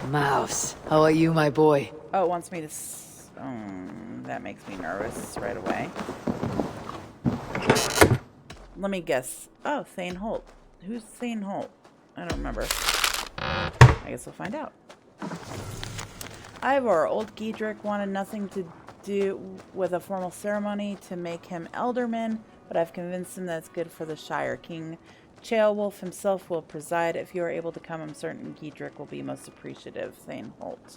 Mouse, how are you, my boy? Oh, it wants me to... that makes me nervous right away. Let me guess. Oh, Thane Holt. Who's Thane Holt? I don't remember. I guess we'll find out. Ivor, old Giedrick wanted nothing to do with a formal ceremony to make him Elderman, but I've convinced him that it's good for the Shire. King Ceolwulf himself will preside. If you are able to come, I'm certain Giedrick will be most appreciative. Thane Holt.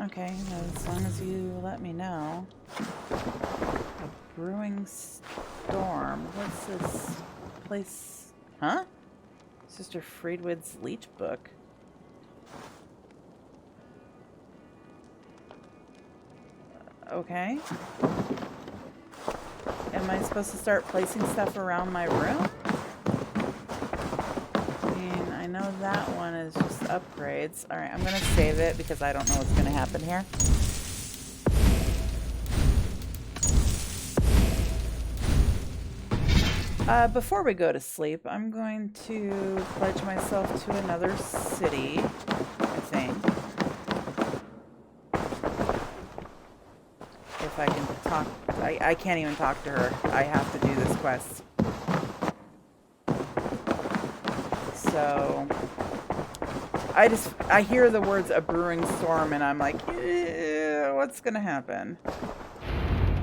Okay, as long as you let me know. A brewing storm. What's this place? Huh? Sister Friedwood's Leech Book. Okay. Am I supposed to start placing stuff around my room? I mean, I know that one is just upgrades. Alright, I'm gonna save it because I don't know what's gonna happen here. Before we go to sleep, I'm going to pledge myself to another city, I think. If I can talk... I can't even talk to her. I have to do this quest. So... I hear the words "a brewing storm" and I'm like, what's gonna happen?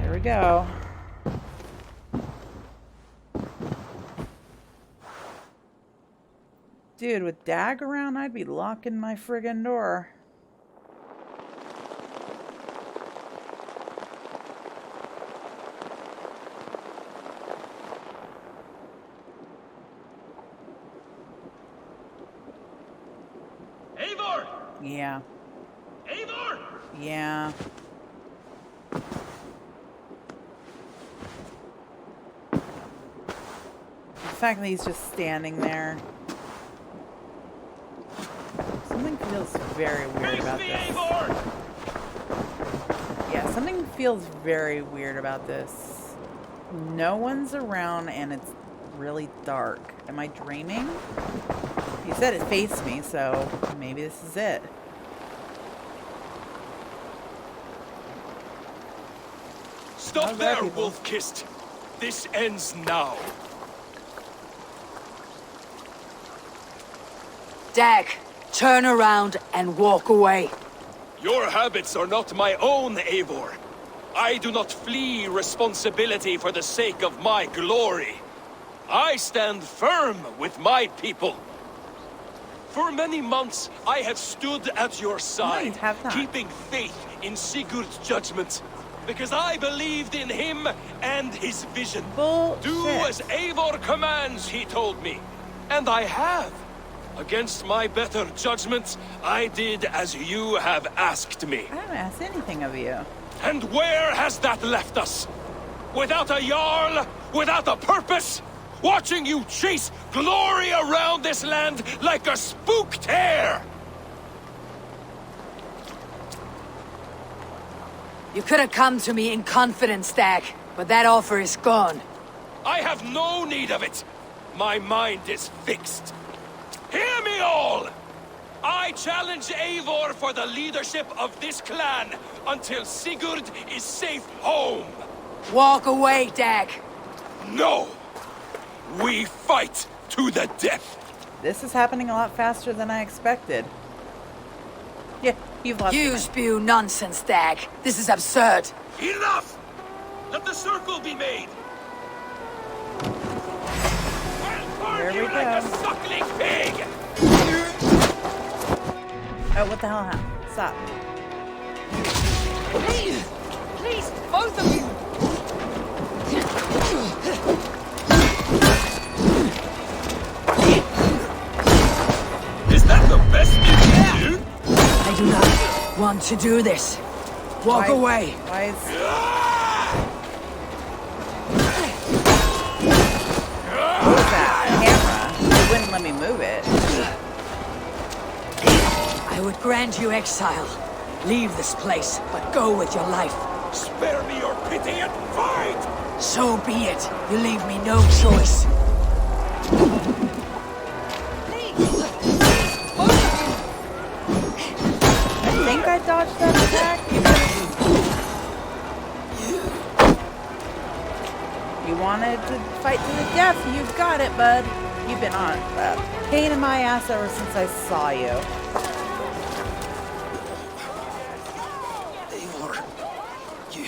Here we go. Dude, with Dag around, I'd be locking my friggin' door. Eivor! Yeah. Eivor! Yeah. The fact that he's just standing there. Something feels very weird about this. Yeah, something feels very weird about this. No one's around and it's really dark. Am I dreaming? You said it faced me, so maybe this is it. Stop there, Wolf-Kissed! This ends now. Dag, turn around and walk away. Your habits are not my own, Eivor. I do not flee responsibility for the sake of my glory. I stand firm with my people. For many months, I have stood at your side, have not. keeping faith in Sigurd's judgment. because I believed in him and his vision. Bullshit. Do as Eivor commands, he told me. And I have. Against my better judgment, I did as you have asked me. I haven't asked anything of you. And where has that left us? Without a Jarl? Without a purpose? Watching you chase glory around this land like a spooked hare! You could have come to me in confidence, Dag, but that offer is gone. I have no need of it. My mind is fixed. Hear me all! I challenge Eivor for the leadership of this clan until Sigurd is safe home. Walk away, Dag. No! We fight to the death! This is happening a lot faster than I expected. Yeah, you've lost You me. spew nonsense, Dag. This is absurd. Enough! Let the circle be made! I'll Here burn we you like go. a suckling pig! Oh, what the hell happened? Stop. Please! Please, both of you! Is that the best you can do? I do not want to do this. Walk Why- away. Why is... What was that? Camera? It wouldn't let me move it. I would grant you exile. Leave this place, but go with your life. Spare me your pity and fight! So be it. You leave me no choice. I think I dodged that attack. You wanted to fight to the death. You've got it, bud. You've been on a pain in my ass ever since I saw you. Eivor, you...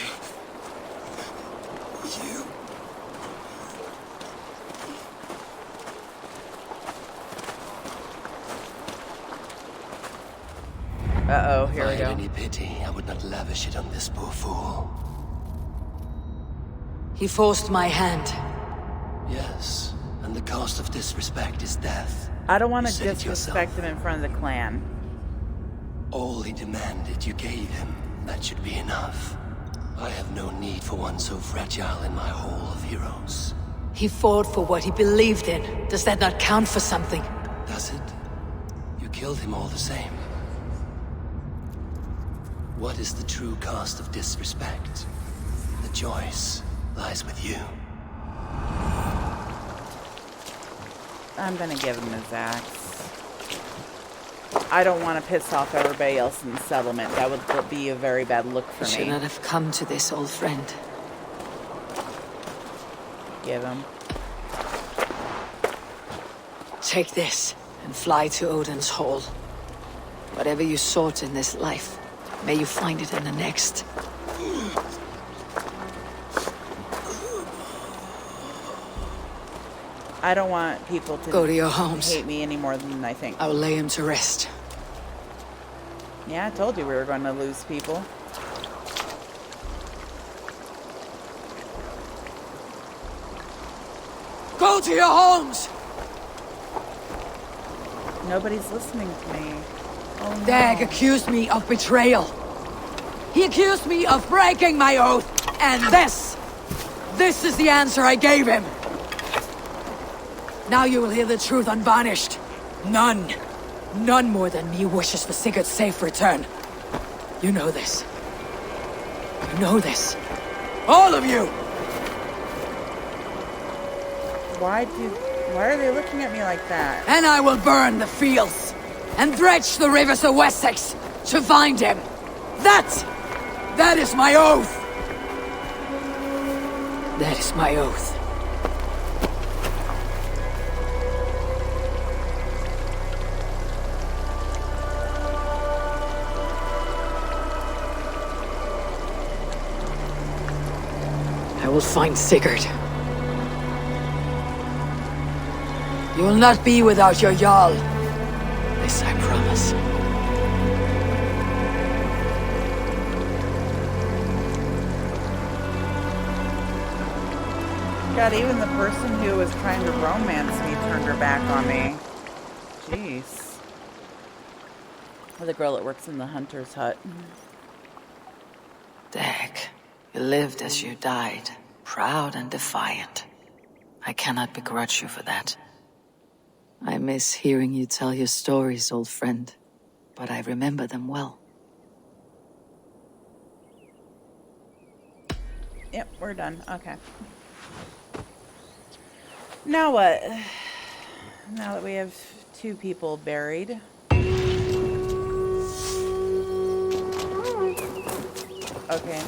Uh-oh, here If I we had go. any pity, I would not lavish it on this poor fool. He forced my hand. Yes, and the cost of disrespect is death. I don't want You to said it disrespect yourself. him in front of the clan. All he demanded you gave him. That should be enough. I have no need for one so fragile in my hall of heroes. He fought for what he believed in. Does that not count for something? Does it? You killed him all the same. What is the true cost of disrespect? The choice lies with you. I'm gonna give him his axe. I don't want to piss off everybody else in the settlement. That would be a very bad look for You should me. not have come to this, old friend. Give him. Take this and fly to Odin's Hall. Whatever you sought in this life, may you find it in the next. I don't want people to Go to your homes. hate me any more than I think. I will lay him to rest. Yeah, I told you we were going to lose people. Go to your homes! Nobody's listening to me. Oh, no. Dag accused me of betrayal. He accused me of breaking my oath, and this is the answer I gave him. Now you will hear the truth unvarnished. None more than me wishes for Sigurd's safe return. You know this. You know this. All of you! Why are they looking at me like that? And I will burn the fields and dredge the rivers of Wessex to find him. That is my oath. That is my oath. I will find Sigurd. You will not be without your Jarl. This I promise. God, even the person who was trying to romance me turned her back on me. Jeez. Or the girl that works in the hunter's hut. Dag, you lived as you died, proud and defiant. I cannot begrudge you for that. I miss hearing you tell your stories, old friend, but I remember them well. Yep, we're done. Okay. Now what? Now that we have 2 people buried. Okay,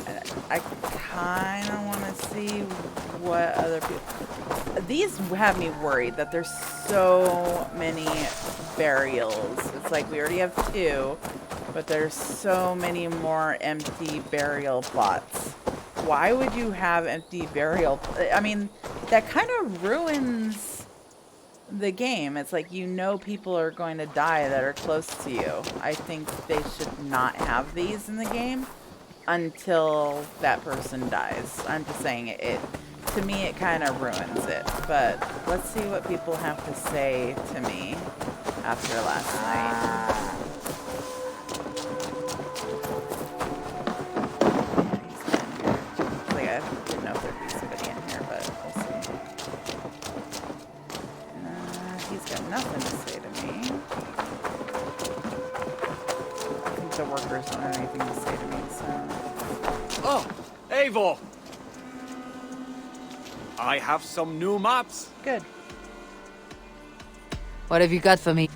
I kind of want to see what other people... These have me worried that there's so many burials. It's like we already have 2, but there's so many more empty burial plots. Why would you have empty burial... I mean, that kind of ruins the game. It's like, you know, people are going to die that are close to you. I think they should not have these in the game until that person dies. I'm just saying it to me, it kind of ruins it. But let's see what people have to say to me after last night. Yeah, he's in here. Like, I didn't know if there'd be somebody in here, but we'll see. He's got nothing to say to me. I think the workers don't have anything to say to me, so... Oh, Eivor! I have some new maps. Good. What have you got for me?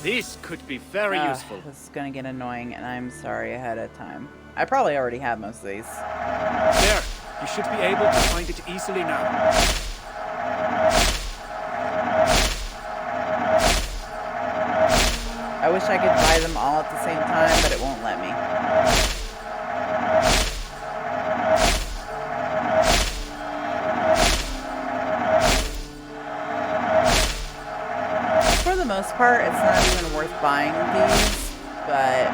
This could be very useful. This is gonna get annoying, and I'm sorry ahead of time. I probably already have most of these. There, you should be able to find it easily now. I wish I could buy them all at the same time, but it won't let me. For the most part, it's not even worth buying these, but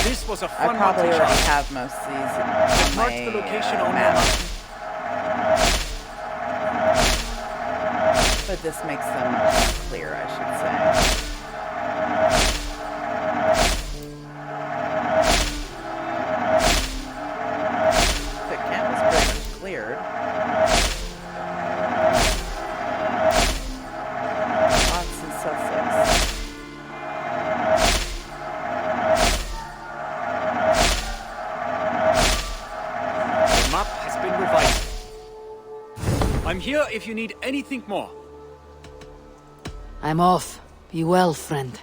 this was a fun I probably one to already try. have most of these on Mark my the location on map. your map. But this makes them much clearer, I should say. The camp was pretty much cleared. Lots in Sussex. The map has been revised. I'm here if you need anything more. I'm off. Be well, friend.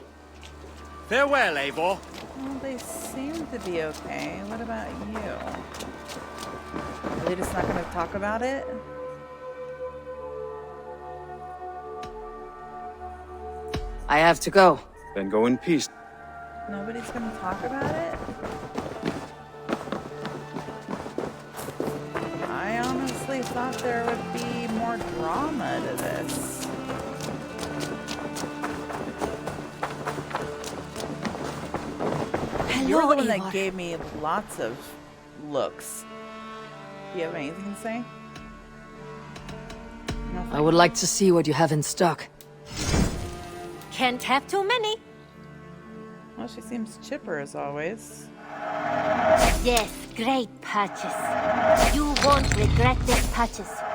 Farewell, Eivor. Well, they seem to be okay. What about you? Are they just not going to talk about it? I have to go. Then go in peace. Nobody's going to talk about it? I honestly thought there would be more drama to this. You're the one that gave me lots of looks. Do you have anything to say? Nothing. I would like to see what you have in stock. Can't have too many. Well, she seems chipper as always. Yes, great purchase. You won't regret this purchase. Do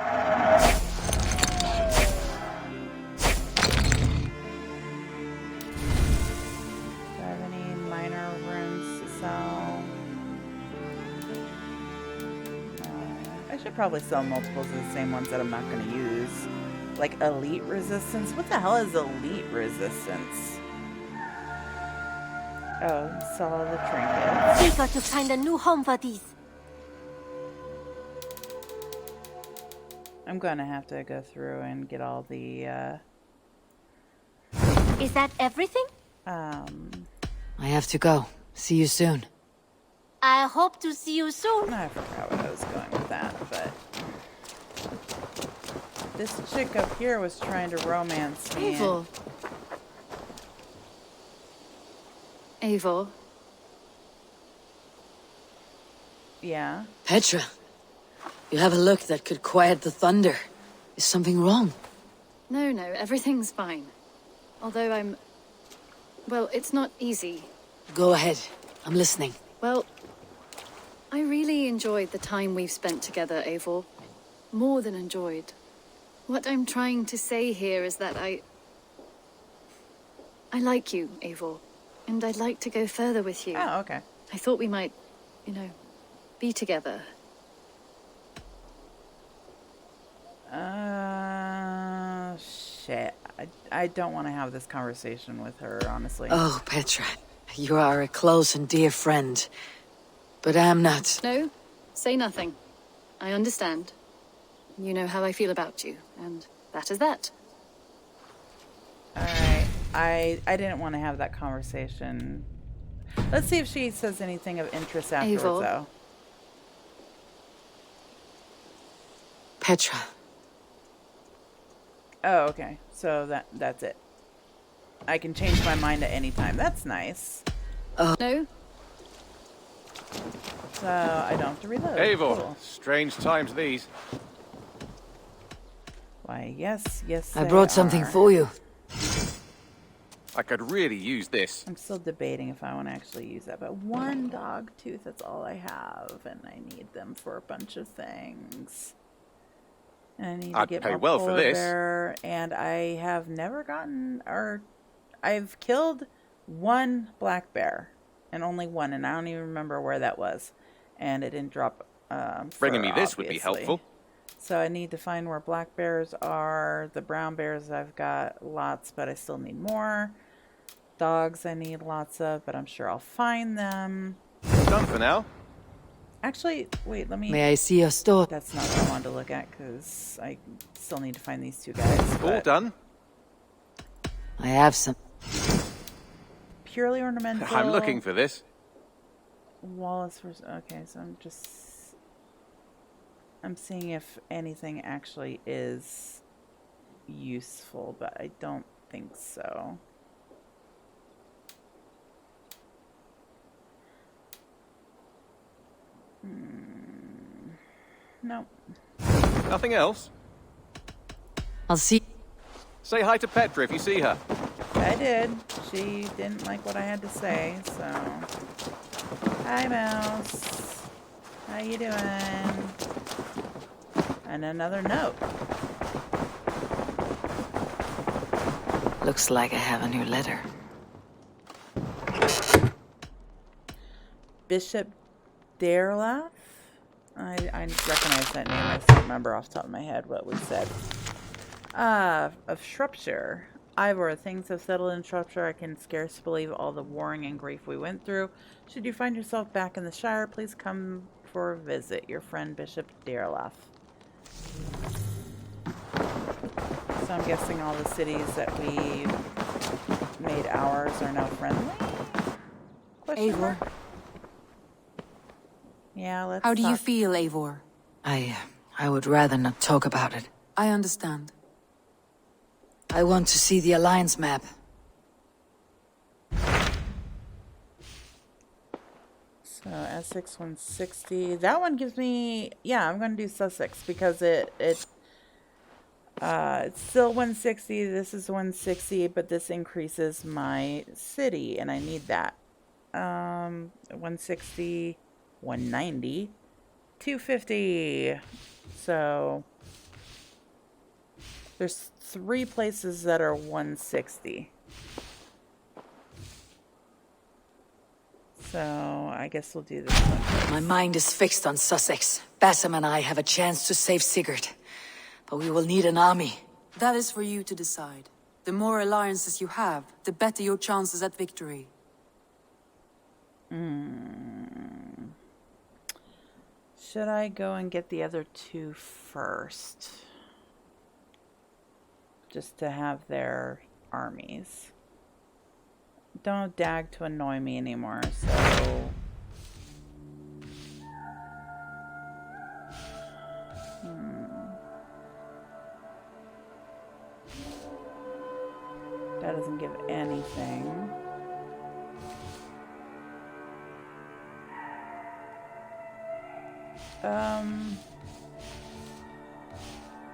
I have any minor runes to sell? I should probably sell multiples of the same ones that I'm not going to use. Like elite resistance? What the hell is elite resistance? Oh, sell all the trinkets. We got to find a new home for these. I'm gonna have to go through and get all the, Is that everything? I have to go. See you soon. I hope to see you soon. I forgot where I was going with that, but... This chick up here was trying to romance me. Eivor. Eivor. Yeah? Petra, You have a look that could quiet the thunder. Is something wrong? No, everything's fine. Although well, it's not easy. Go ahead. I'm listening. Well, I really enjoyed the time we've spent together, Eivor. More than enjoyed. What I'm trying to say here is that I like you, Eivor. And I'd like to go further with you. Oh, okay. I thought we might, be together. Shit. I don't want to have this conversation with her, honestly. Oh, Petra. You are a close and dear friend. But I'm not. No, say nothing. I understand. You know how I feel about you, and that is that. Alright. I didn't want to have that conversation. Let's see if she says anything of interest afterwards, Eivor. though. Petra. Oh, okay. So that's it. I can change my mind at any time. That's nice. No? So I don't have to reload. Eivor, Cool. strange times these. Why, yes, I brought something for you. I could really use this. I'm still debating if I want to actually use that, but one dog tooth, that's all I have, and I need them for a bunch of things. And I need to I'd get pay more well for polar this. bear, and I have never gotten, or I've killed one black bear, and only one, and I don't even remember where that was, and it didn't drop. Bringing me fur, this would be obviously. helpful. So I need to find where black bears are. The brown bears I've got lots, but I still need more. Dogs I need lots of, but I'm sure I'll find them. Done for now. Actually, wait, let me... May I see your store? That's not what I wanted to look at, because I still need to find these two guys. All but done. I have some. Purely ornamental. I'm looking for this. Wallace was... Okay, so I'm seeing if anything actually is useful, but I don't think so. No. Nothing else? I'll see. Say hi to Petra if you see her. I did. She didn't like what I had to say, so... Hi, Mouse. How you doing? And another note. Looks like I have a new letter. Bishop Darelath? I recognize that name. I just don't remember off the top of my head what was said. Of Shropshire. Ivor, things have settled in Shropshire. I can scarce believe all the warring and grief we went through. Should you find yourself back in the Shire, please come for a visit. Your friend Bishop Darelath. So I'm guessing all the cities that we made ours are now friendly? Question mark? Eivor, Yeah, let's how do you talk. feel, Eivor? I would rather not talk about it. I understand. I want to see the Alliance map. So Essex 160. That one gives me... Yeah, I'm going to do Sussex because it's still 160. This is 160, but this increases my city, and I need that. 160, 190, 250. So there's 3 places that are 160. So I guess we'll do this one. My mind is fixed on Sussex. Bassam and I have a chance to save Sigurd. But we will need an army. That is for you to decide. The more alliances you have, the better your chances at victory. Should I go and get the other 2 first? Just to have their armies. Don't have Dag to annoy me anymore, so... That doesn't give anything.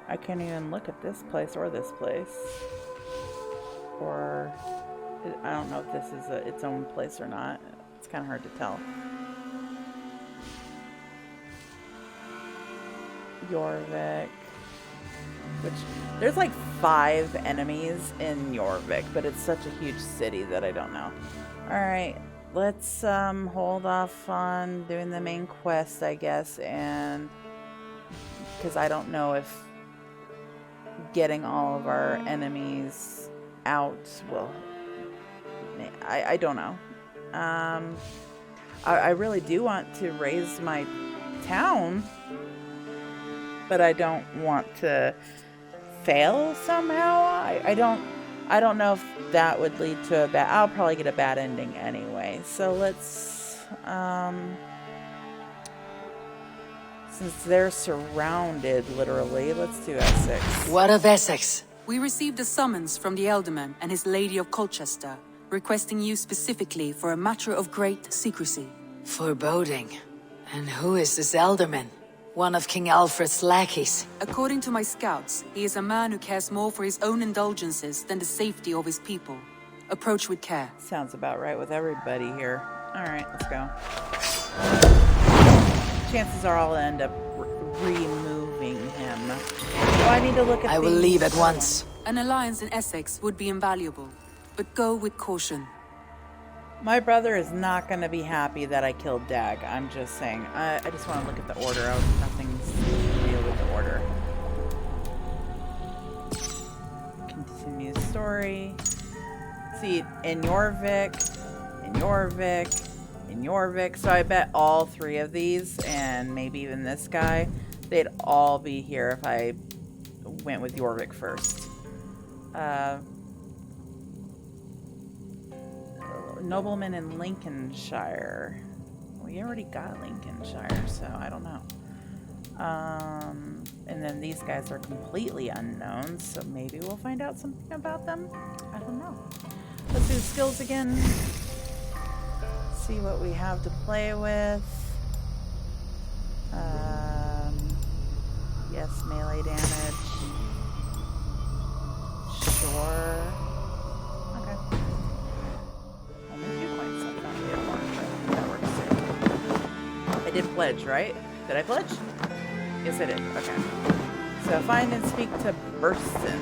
I can't even look at this place or this place. Or I don't know if this is its own place or not. It's kind of hard to tell. Jorvik. Which, there's like 5 enemies in Jorvik, but it's such a huge city that I don't know. Alright, let's hold off on doing the main quest, I guess, and because I don't know if getting all of our enemies out will... I don't know. I really do want to raise my town, but I don't want to fail somehow. I don't know if that would lead to a bad... I'll probably get a bad ending anyway. So let's... since they're surrounded, literally, let's do Essex. What of Essex? We received a summons from the Elderman and his Lady of Colchester, requesting you specifically for a matter of great secrecy. Foreboding. And who is this Elderman? One of King Alfred's lackeys. According to my scouts, he is a man who cares more for his own indulgences than the safety of his people. Approach with care. Sounds about right with everybody here. Alright, let's go. Chances are I'll end up removing him. Oh, I need to look at I will leave at once. An alliance in Essex would be invaluable, but go with caution. My brother is not going to be happy that I killed Dag. I'm just saying. I just want to look at the order. Nothing's new with the order. Continue the story. See, in Jorvik, in Jorvik, in Jorvik. So I bet all 3 of these, and maybe even this guy, they'd all be here if I went with Jorvik first. Nobleman in Lincolnshire. We already got Lincolnshire, so I don't know. And then these guys are completely unknown, so maybe we'll find out something about them. I don't know. Let's do skills again. See what we have to play with. Yes, melee damage. Sure. Okay. Only 2 points. I thought we had more, but that works too. I did pledge, right? Did I pledge? Yes, I did. Okay. So find and speak to Burston.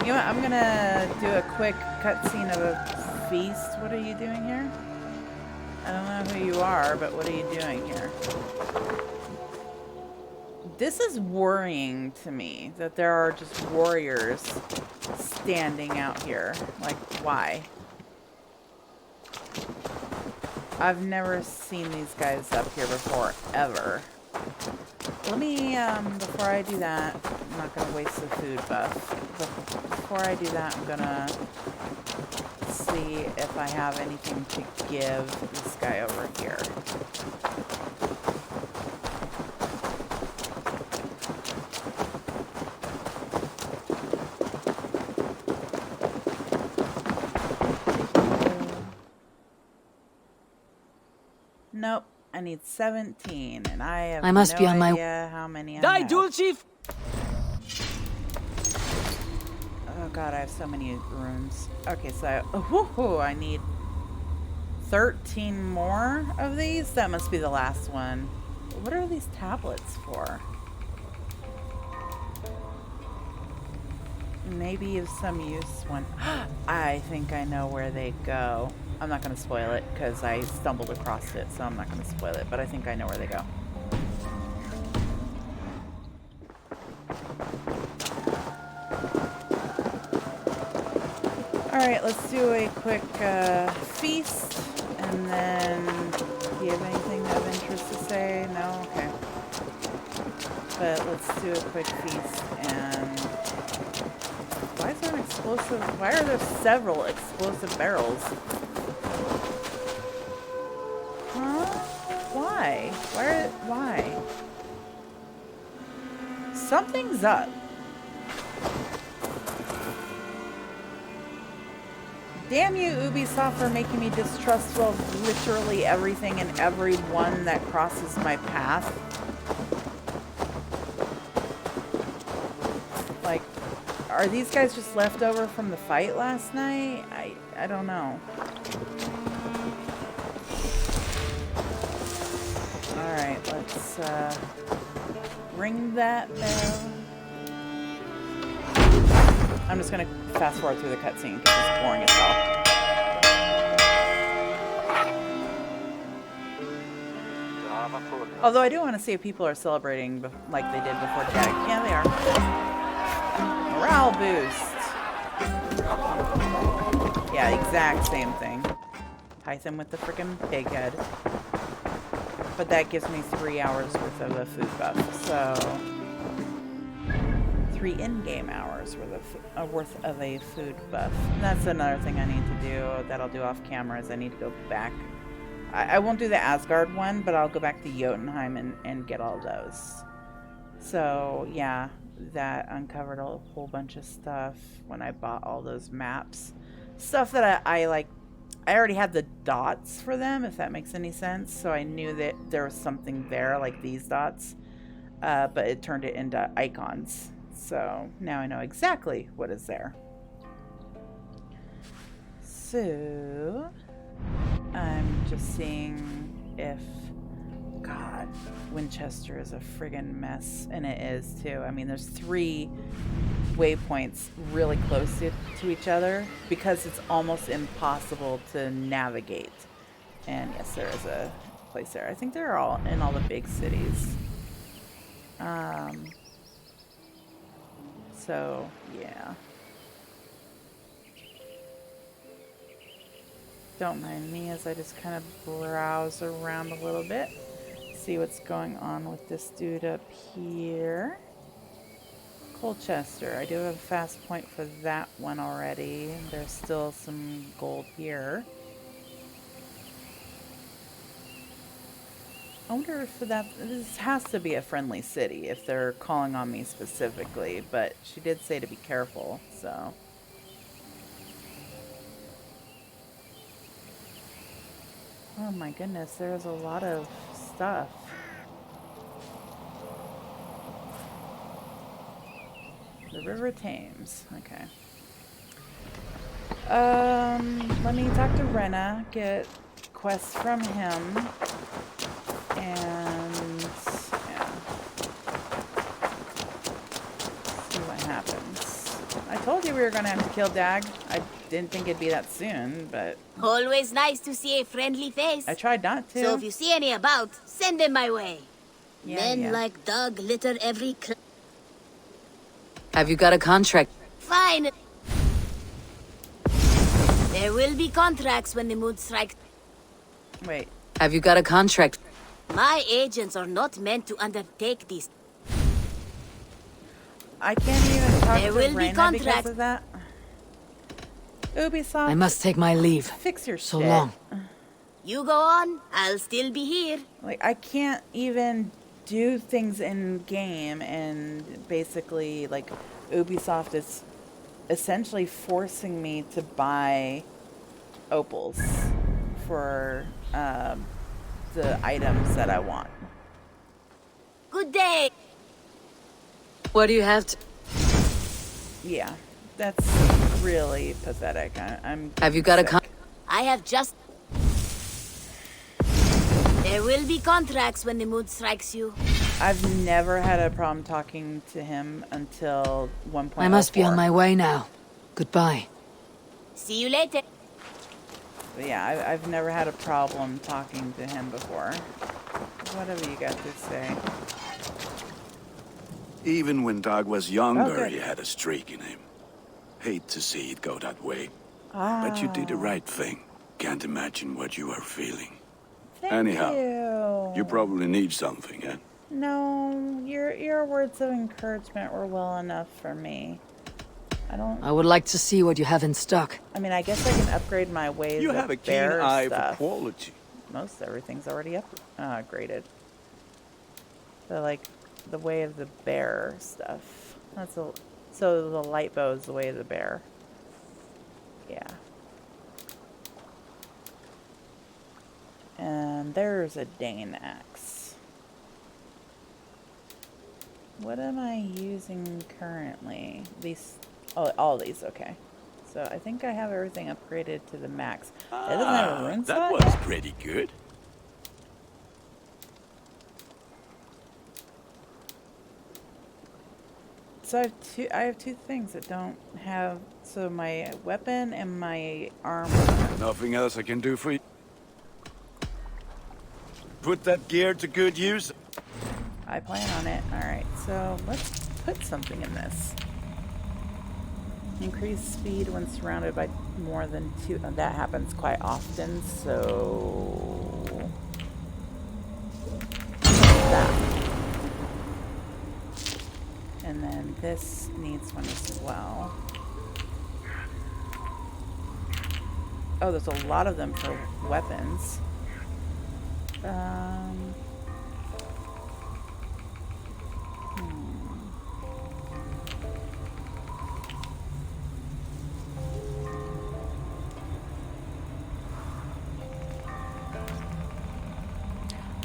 You know what? I'm gonna do a quick cutscene of a feast. What are you doing here? I don't know who you are, but what are you doing here? This is worrying to me that there are just warriors standing out here. Like, why? I've never seen these guys up here before, ever. Let me, before I do that, I'm not going to waste the food buff. But before I do that, I'm going to see if I have anything to give this guy over here. Nope, I need 17, and I have no idea how many I have. Duel Chief! Oh god, I have so many runes. Okay, so I need 13 more of these? That must be the last one. What are these tablets for? Maybe of some use when... I think I know where they go. I'm not going to spoil it because I stumbled across it, so I'm not going to spoil it, but I think I know where they go. Alright, let's do a quick feast, and then, do you have anything of interest to say? No? Okay. But let's do a quick feast, and... Why is there an explosive... Why are there several explosive barrels? Huh? Why? Why? Something's up. Damn you, Ubisoft, for making me distrustful of literally everything and everyone that crosses my path. Are these guys just left over from the fight last night? I don't know. Alright, let's ring that bell. I'm just gonna fast forward through the cutscene because it's boring as hell. Although I do want to see if people are celebrating like they did before Jag. Yeah, they are. Morale boost. Yeah, exact same thing. Python with the freaking pig head. But that gives me 3 hours worth of a food buff. So 3 in-game hours worth of a food buff. And that's another thing I need to do that I'll do off camera is I need to go back. I won't do the Asgard one, but I'll go back to Jotunheim and get all those. So yeah, that uncovered a whole bunch of stuff when I bought all those maps. Stuff that I like, I already had the dots for them, if that makes any sense. So I knew that there was something there, like these dots, but it turned it into icons. So now I know exactly what is there. So I'm just seeing if, God, Winchester is a friggin' mess, and it is too. I mean, there's 3 waypoints really close to each other because it's almost impossible to navigate. And yes, there is a place there. I think they're all in all the big cities. So yeah. Don't mind me as I just kind of browse around a little bit. See what's going on with this dude up here. Colchester. I do have a fast point for that one already. There's still some gold here. I wonder if this has to be a friendly city if they're calling on me specifically, but she did say to be careful, so. Oh my goodness, there's a lot of stuff. The River Thames, okay. Let me talk to Rena, get quests from him, and yeah. See what happens. I told you we were gonna have to kill Dag. I didn't think it'd be that soon, but... Always nice to see a friendly face. I tried not to. So if you see any about, send them my way. Yeah, Men like Doug litter every... Have you got a contract? Fine. There will be contracts when the mood strikes. Wait. Have you got a contract? My agents are not meant to undertake these. I can't even talk There to will be Rena because contracts. of that. Ubisoft. I must take my leave. Fix your so shit. long. You go on, I'll still be here. Like, I can't even do things in game, and basically, like, Ubisoft is essentially forcing me to buy opals for the items that I want. Good day. What do you have to... Yeah, that's really pathetic. I'm Have you got a I have just... There will be contracts when the mood strikes you. I've never had a problem talking to him until 1.04. I must be on my way now. Goodbye. See you later. But yeah, I've never had a problem talking to him before. Whatever you got to say. Even when Doug was younger, Okay. he had a streak in him. Hate to see it go that way. Ah. But you did the right thing. Can't imagine what you are feeling. Thank Anyhow, you probably need something, eh? No, your words of encouragement were well enough for me. I would like to see what you have in stock. I mean, I guess I can upgrade my ways You of have a keen bear eye stuff. for quality. Most everything's already upgraded. So, like, the way of the bear stuff. So the light bow is the way of the bear. Yeah. And there's a Dane axe. What am I using currently? These Oh, all these, okay. So I think I have everything upgraded to the max. It doesn't have a rune that slot was yet? pretty good. So I have two things that don't have, so my weapon and my armor. Nothing else I can do for you. Put that gear to good use. I plan on it. Alright, so let's put something in this. Increase speed when surrounded by more than 2. That happens quite often, so that. And then this needs one as well. Oh, there's a lot of them for weapons.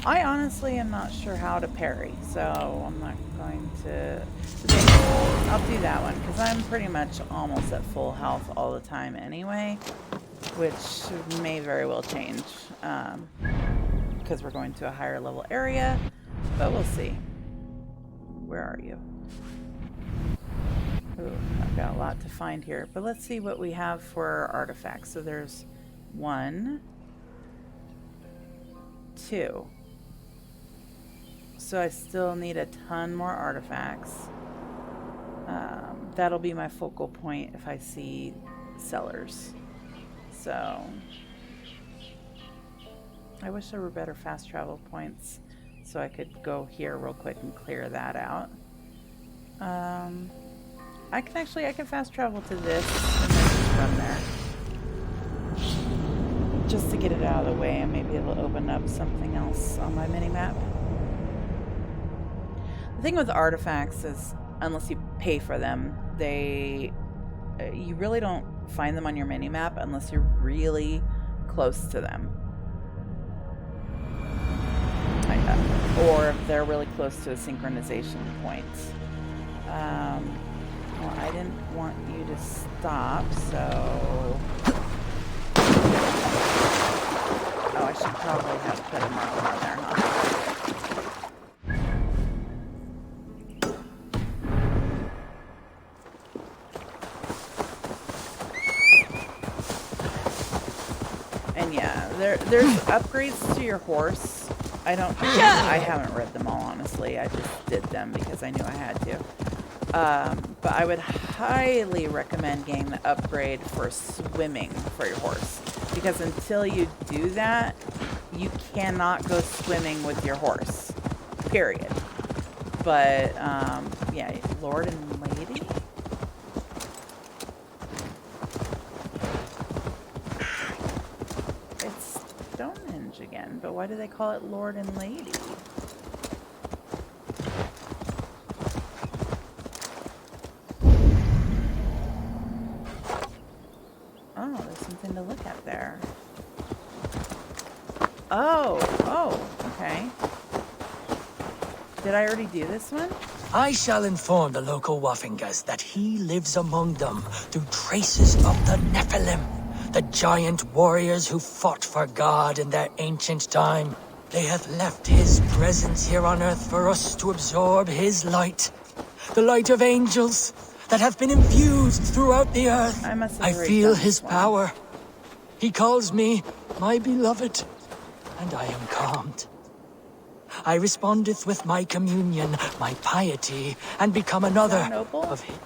I honestly am not sure how to parry, so I'm not going to... I'll do that one, because I'm pretty much almost at full health all the time anyway, which may very well change, because we're going to a higher level area, but we'll see. Where are you? Ooh, I've got a lot to find here, but let's see what we have for artifacts. So there's 1, 2. So I still need a ton more artifacts. That'll be my focal point if I see sellers. So I wish there were better fast travel points so I could go here real quick and clear that out. I can fast travel to this and then just run there. Just to get it out of the way, and maybe it'll open up something else on my mini-map. The thing with artifacts is, unless you pay for them, you really don't find them on your mini-map unless you're really close to them. Or if they're really close to a synchronization point. Well, I didn't want you to stop, so... Oh, I should probably have put a marker on there, huh? And yeah, there's upgrades to your horse. I haven't read them all, honestly. I just did them because I knew I had to. But I would highly recommend getting the upgrade for swimming for your horse. Because until you do that, you cannot go swimming with your horse. Period. But, yeah, Lord and Lady? It's Stonehenge again, but why do they call it Lord and Lady? Oh, there's something to look at there. Oh, okay. Did I already do this one? I shall inform the local Waffingas that he lives among them through traces of the Nephilim, the giant warriors who fought for God in their ancient time. They have left his presence here on Earth for us to absorb his light, the light of angels that have been infused throughout the Earth. I feel his power. He calls me my beloved, and I am calmed. I respondeth with my communion, my piety, and become another of his.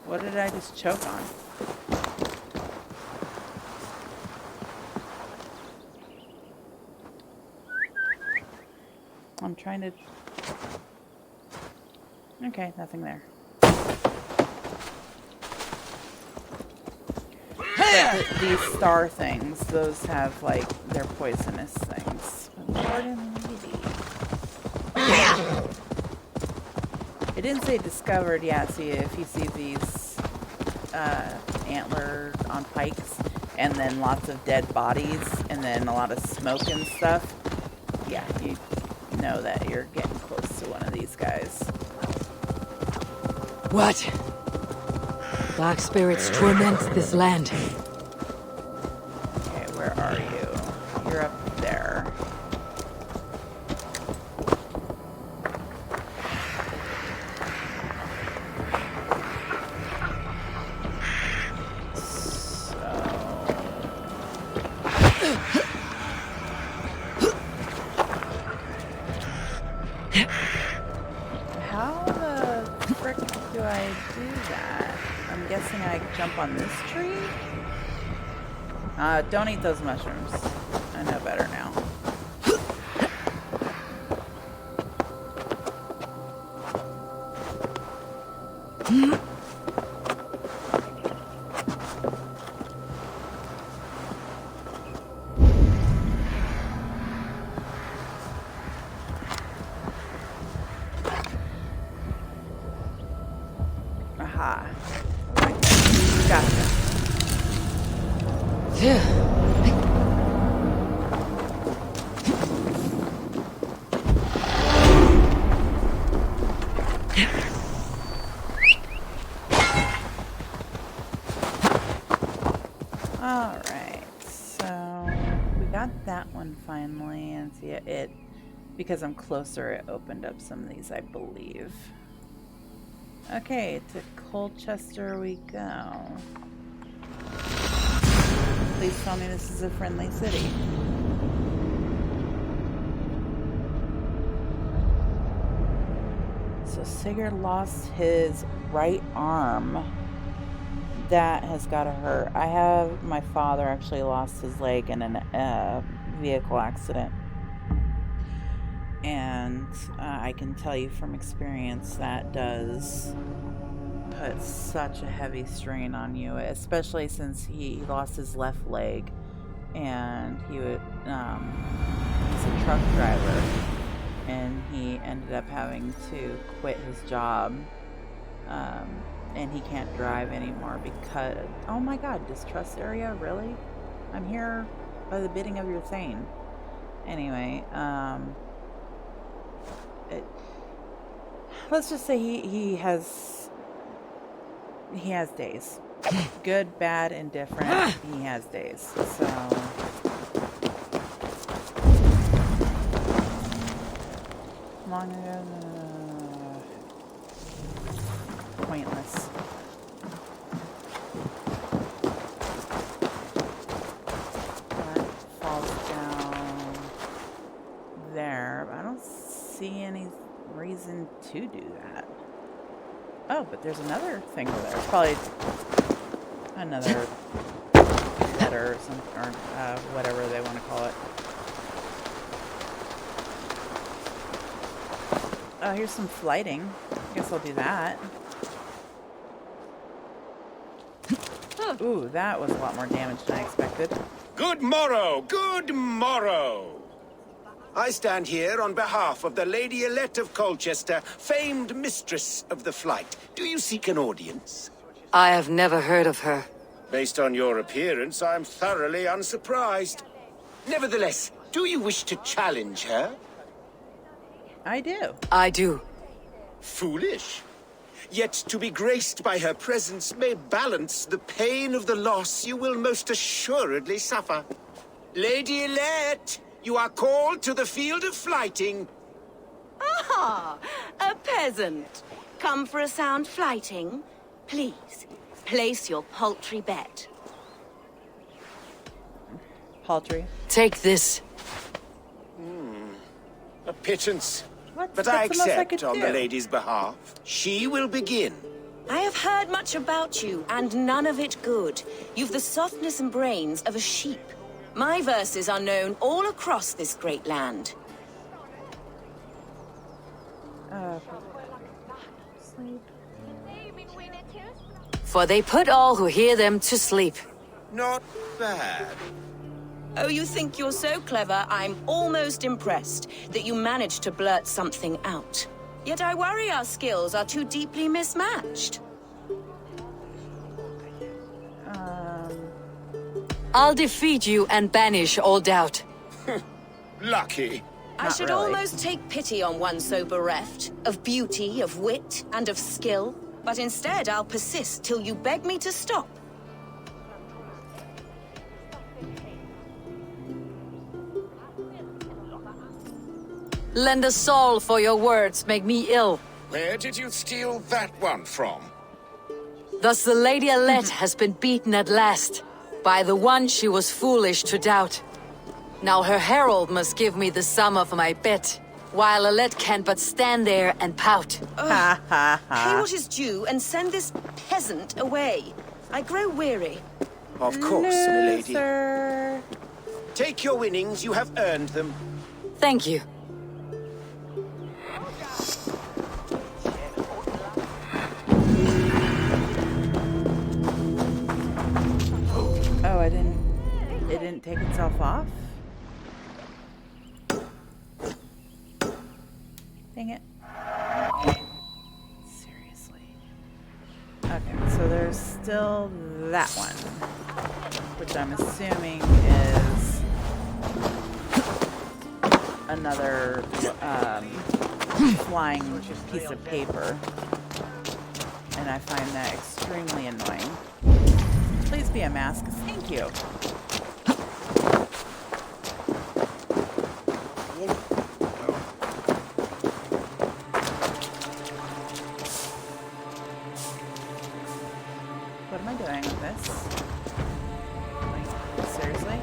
What did I just choke on? I'm trying to... Okay, nothing there. But these star things, those have, like, they're poisonous things. Lord and Lady. It didn't say discovered. Yeah, see, if you see these antler on pikes, and then lots of dead bodies, and then a lot of smoke and stuff, yeah, you know that you're getting close to one of these guys. What? Dark spirits torment this land. Okay, where are you? You're up there. How the frick do I do that? I'm guessing I jump on this tree? Don't eat those mushrooms. I know better now. Aha. Gotcha. Alright, so we got that one finally, and see it, because I'm closer, it opened up some of these, I believe. Okay, to Colchester we go. Please tell me this is a friendly city. So Sigurd lost his right arm. That has got to hurt. I have my father actually lost his leg in a vehicle accident. And I can tell you from experience that does put such a heavy strain on you, especially since he lost his left leg, and he's a truck driver, and he ended up having to quit his job, and he can't drive anymore because, oh my god, distrust area, really? I'm here by the bidding of your thane. Anyway, let's just say he has days. Good, bad, indifferent. He has days. So long ago, pointless. That falls down there. I don't see any reason to do that. Oh, but there's another thing over there. It's probably another letter or something, or whatever they want to call it. Oh, here's some flighting. I guess I'll do that. Ooh, that was a lot more damage than I expected. Good morrow! Good morrow! I stand here on behalf of the Lady Elette of Colchester, famed mistress of the flight. Do you seek an audience? I have never heard of her. Based on your appearance, I'm thoroughly unsurprised. Nevertheless, do you wish to challenge her? I do. I do. Foolish. Yet to be graced by her presence may balance the pain of the loss you will most assuredly suffer. Lady Elette! You are called to the field of flighting. Ah, a peasant. Come for a sound flighting? Please, place your paltry bet. Paltry? Take this. A pittance. What? But That's I the most I accept could on do. the lady's behalf. She will begin. I have heard much about you, and none of it good. You've the softness and brains of a sheep. My verses are known all across this great land. Sleep. For they put all who hear them to sleep. Not bad. Oh, you think you're so clever, I'm almost impressed that you managed to blurt something out. Yet I worry our skills are too deeply mismatched. I'll defeat you and banish all doubt. Lucky. I should almost take pity on one so bereft of beauty, of wit, and of skill. But instead, I'll persist till you beg me to stop. Lend a soul for your words make me ill. Where did you steal that one from? Thus the Lady Alette has been beaten at last, by the one she was foolish to doubt. Now her herald must give me the sum of my bet, while Alette can but stand there and pout. Pay what is due and send this peasant away. I grow weary. Of course, milady. Take your winnings, you have earned them. Thank you. Oh, it didn't take itself off? Dang it. Seriously. Okay, so there's still that one, which I'm assuming is another flying piece of paper. And I find that extremely annoying. Please be a mask. Thank you. What am I doing with this? Like, seriously?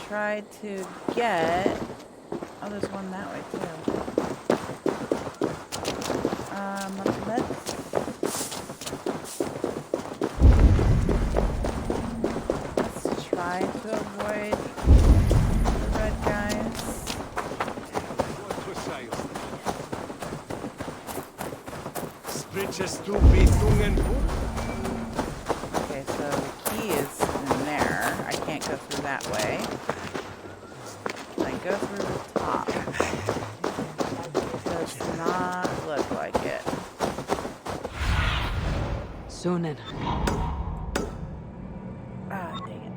Tried to get... Oh, there's one that way too. Let's try to avoid the red guys. Okay, so the key is in there. I can't go through that way. Go through the top. Does not look like it. Sunan. Ah, dang it.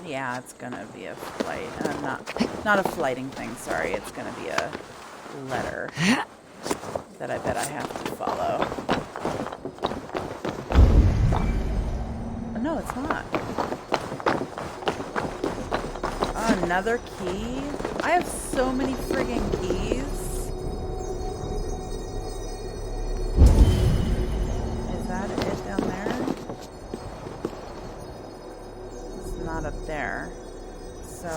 Yeah, it's gonna be a flight. Not a flighting thing, sorry. It's gonna be a letter that I bet I have to follow. Oh, no, it's not. Oh, another key? I have so many friggin' keys. Is that it down there? Not up there, so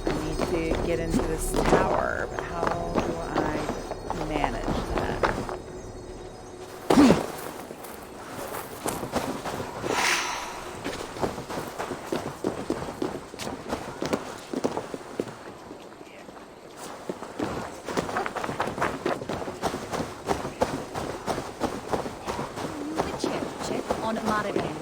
I need to get into this tower, but how do I manage that? Check on Maradona.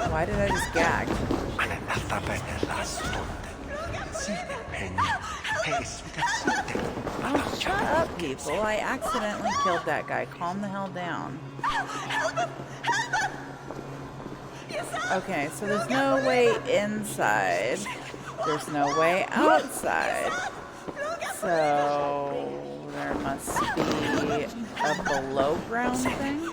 Why did I just gag? Oh, shut up, people. I accidentally killed that guy. Calm the hell down. Okay, so there's no way inside. There's no way outside. So there must be a below ground thing.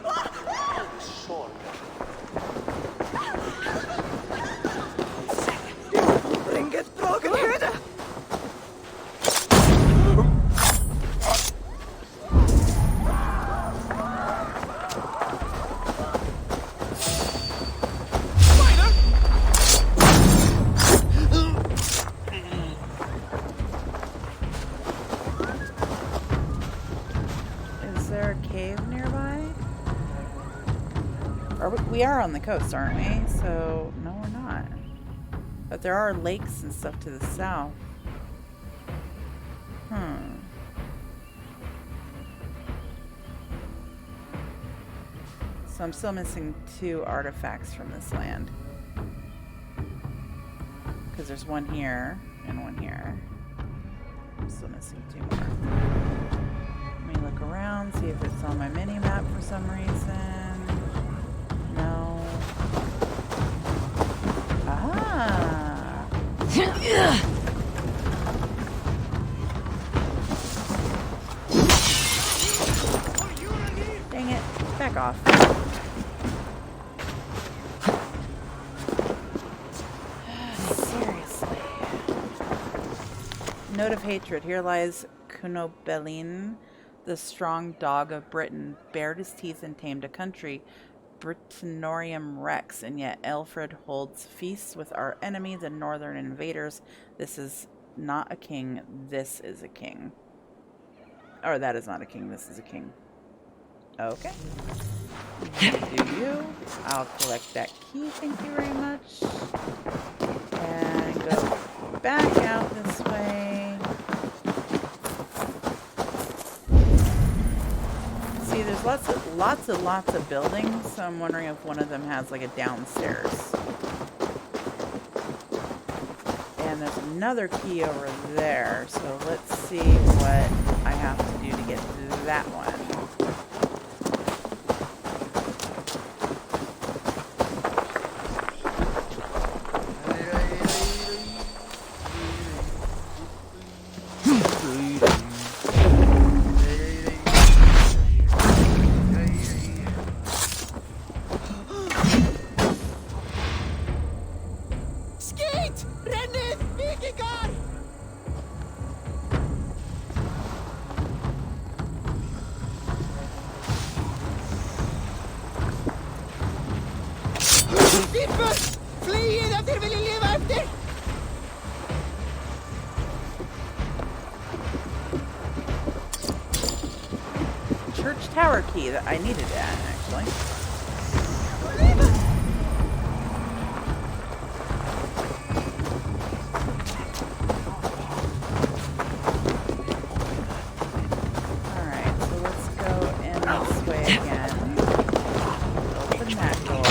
Is there a cave nearby? We are on the coast, aren't we? So, no, we're not. But there are lakes and stuff to the south. So I'm still missing 2 artifacts from this land. Because there's one here and one here. I'm still missing 2 more. Let me look around, see if it's on my mini-map for some reason. No. Ah! Dang it. Back off. Seriously. Note of hatred. Here lies Cunobelin, the strong dog of Britain, bared his teeth and tamed a country, Britannium Rex, and yet Alfred holds feasts with our enemy, the northern invaders. This is not a king, this is a king. Or that is not a king, this is a king. Okay. Do you? I'll collect that key, thank you very much. And go back out this way. See, there's lots of buildings, so I'm wondering if one of them has like a downstairs. And there's another key over there, so let's see what I have to do to get to that one. Church tower key that I needed that actually. Alright, so let's go in this way again. Open that door.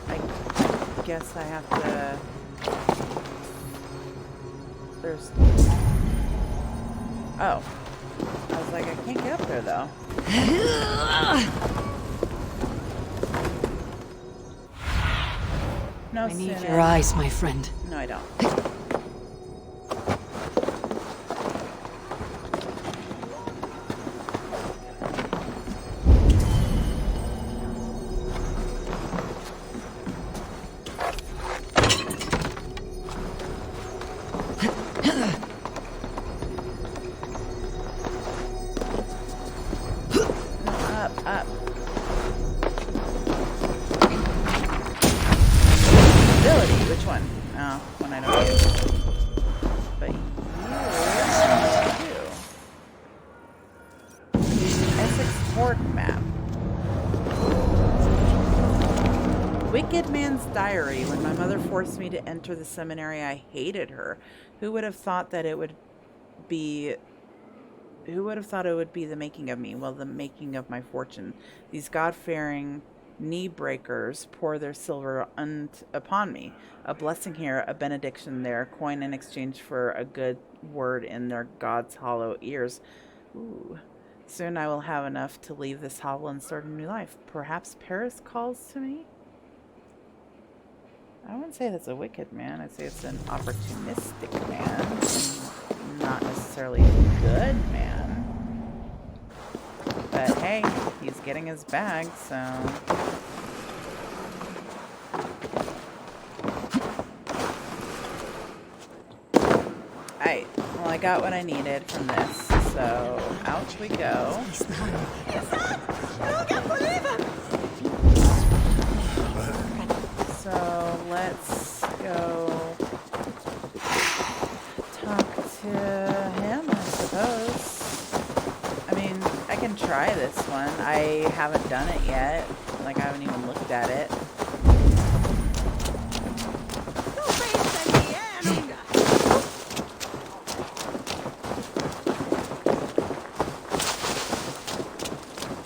I guess I have to... There's... Oh. I was like, I can't get up there, though. No, I need your eyes, my friend. No, I don't. Up. Ability, which one? Oh, one I don't use. But you Essex Horde map. Wicked Man's Diary. When my mother forced me to enter the seminary, I hated her. Who would have thought that it would be... Who would have thought it would be the making of me? Well, the making of my fortune. These God-fearing knee breakers pour their silver upon me. A blessing here, a benediction there, coin in exchange for a good word in their God's hollow ears. Ooh. Soon I will have enough to leave this hovel and start a new life. Perhaps Paris calls to me? I wouldn't say that's a wicked man. I'd say it's an opportunistic man. Not necessarily a good man. But hey, he's getting his bag, so... Alright, well I got what I needed from this, so out we go. So let's go talk to him, I suppose. I mean, I can try this one. I haven't done it yet. Like, I haven't even looked at it.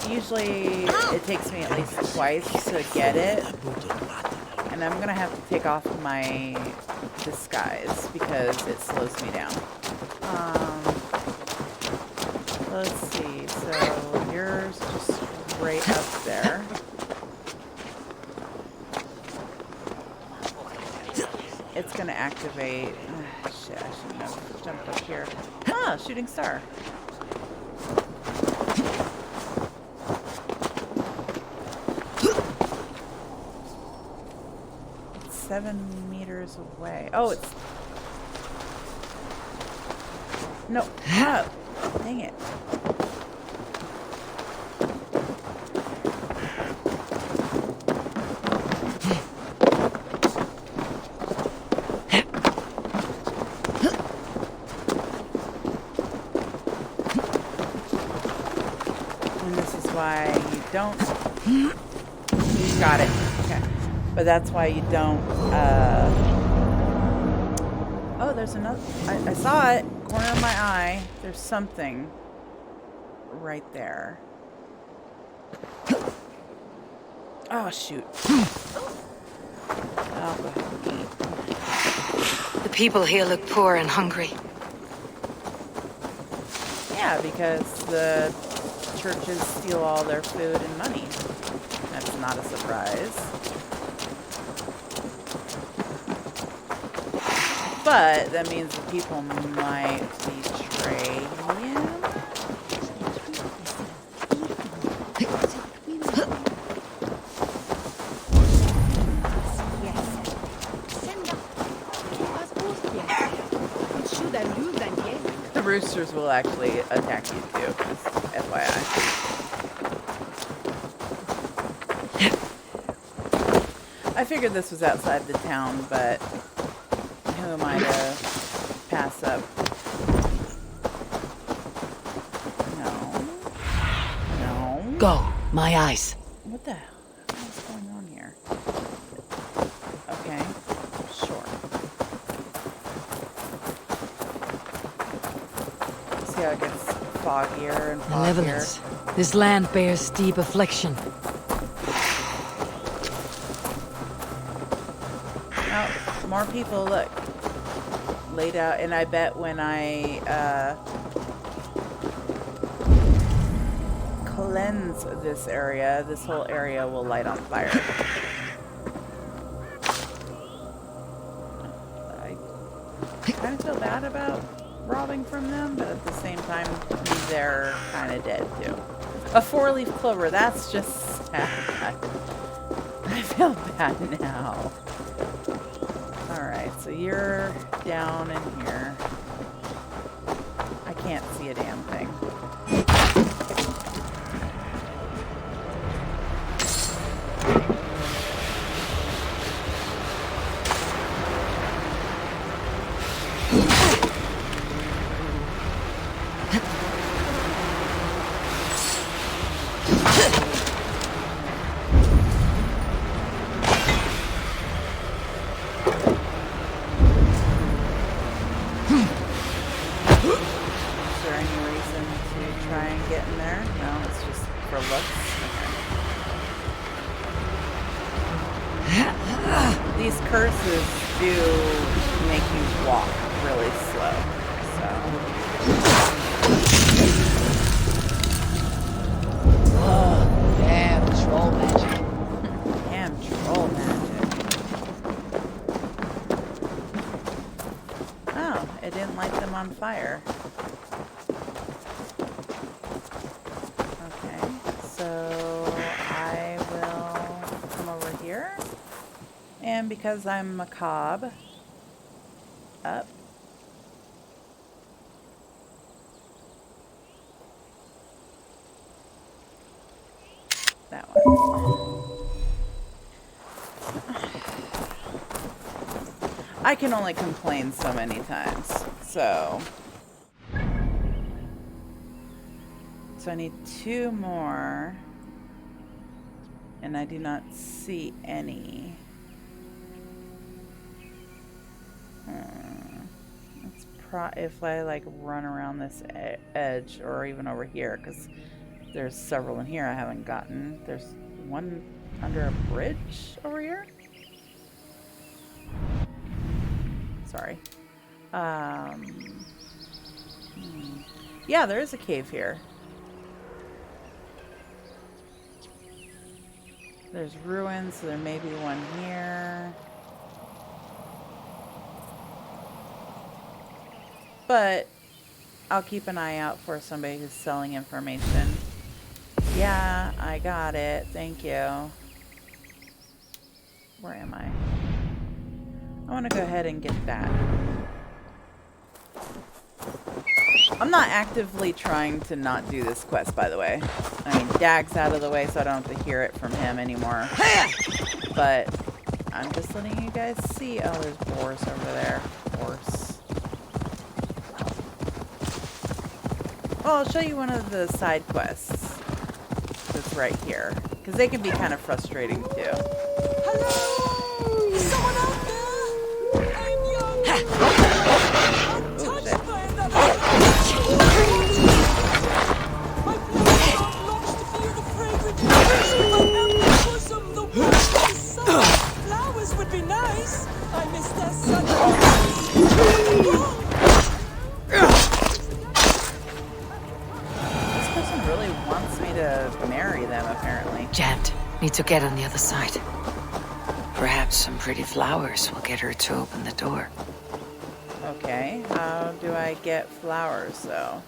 Usually it takes me at least twice to get it. And I'm gonna have to take off my disguise because it slows me down. Let's see, so yours just right up there. It's gonna activate. Shit, I shouldn't have jumped up here. Ah, shooting star. 7 meters away. Oh, it's... No. Ah, dang it. And this is why you don't... Got it. Okay. But that's why you don't, Oh, there's another... I saw it. Corner of my eye. There's something right there. Oh, shoot. I'll go ahead and eat. The people here look poor and hungry. Yeah, because the churches steal all their food and money. That's not a surprise. But that means the people might betray him. The roosters will actually attack you too, just FYI. I figured this was outside the town, but who am I to pass up? No. No. Go, my eyes. What the hell is going on here? Okay, sure. See how it gets foggier and foggier. Malevolence. This land bears deep affliction. Oh, more people, look. Laid out, and I bet when I cleanse this area, this whole area will light on fire. I kind of feel bad about robbing from them, but at the same time, they're kind of dead too. A 4-leaf clover, that's just sad. I feel bad now. Alright, so you're down in here. I can't see a damn thing. Is there any reason These curses do make you walk really slow, so. Oh, damn troll magic. Damn troll magic. Oh, it didn't light them on fire. Okay, so I will come over here. And because I'm macabre, up. That one. I can only complain so many times, so I need 2 more, and I do not see any. If I like run around this edge or even over here, because there's several in here I haven't gotten. There's one under a bridge over here. Sorry. Yeah, there is a cave here. There's ruins, so there may be one here. But I'll keep an eye out for somebody who's selling information. Yeah, I got it. Thank you. Where am I? I want to go ahead and get that. I'm not actively trying to not do this quest, by the way. I mean, Dag's out of the way, so I don't have to hear it from him anymore. But I'm just letting you guys see. Oh, there's boars over there. Boars. Well, I'll show you one of the side quests that's right here, because they can be kind of frustrating too. Hello! Is someone out there? I'm young. Untouched by another. My blood not launched to feel the fragrant breeze of my amber bosom, the warmth of the sun. Flowers would be nice. I miss their sun. To marry them, apparently. Jant, need to get on the other side. Perhaps some pretty flowers will get her to open the door. Okay, how do I get flowers, though?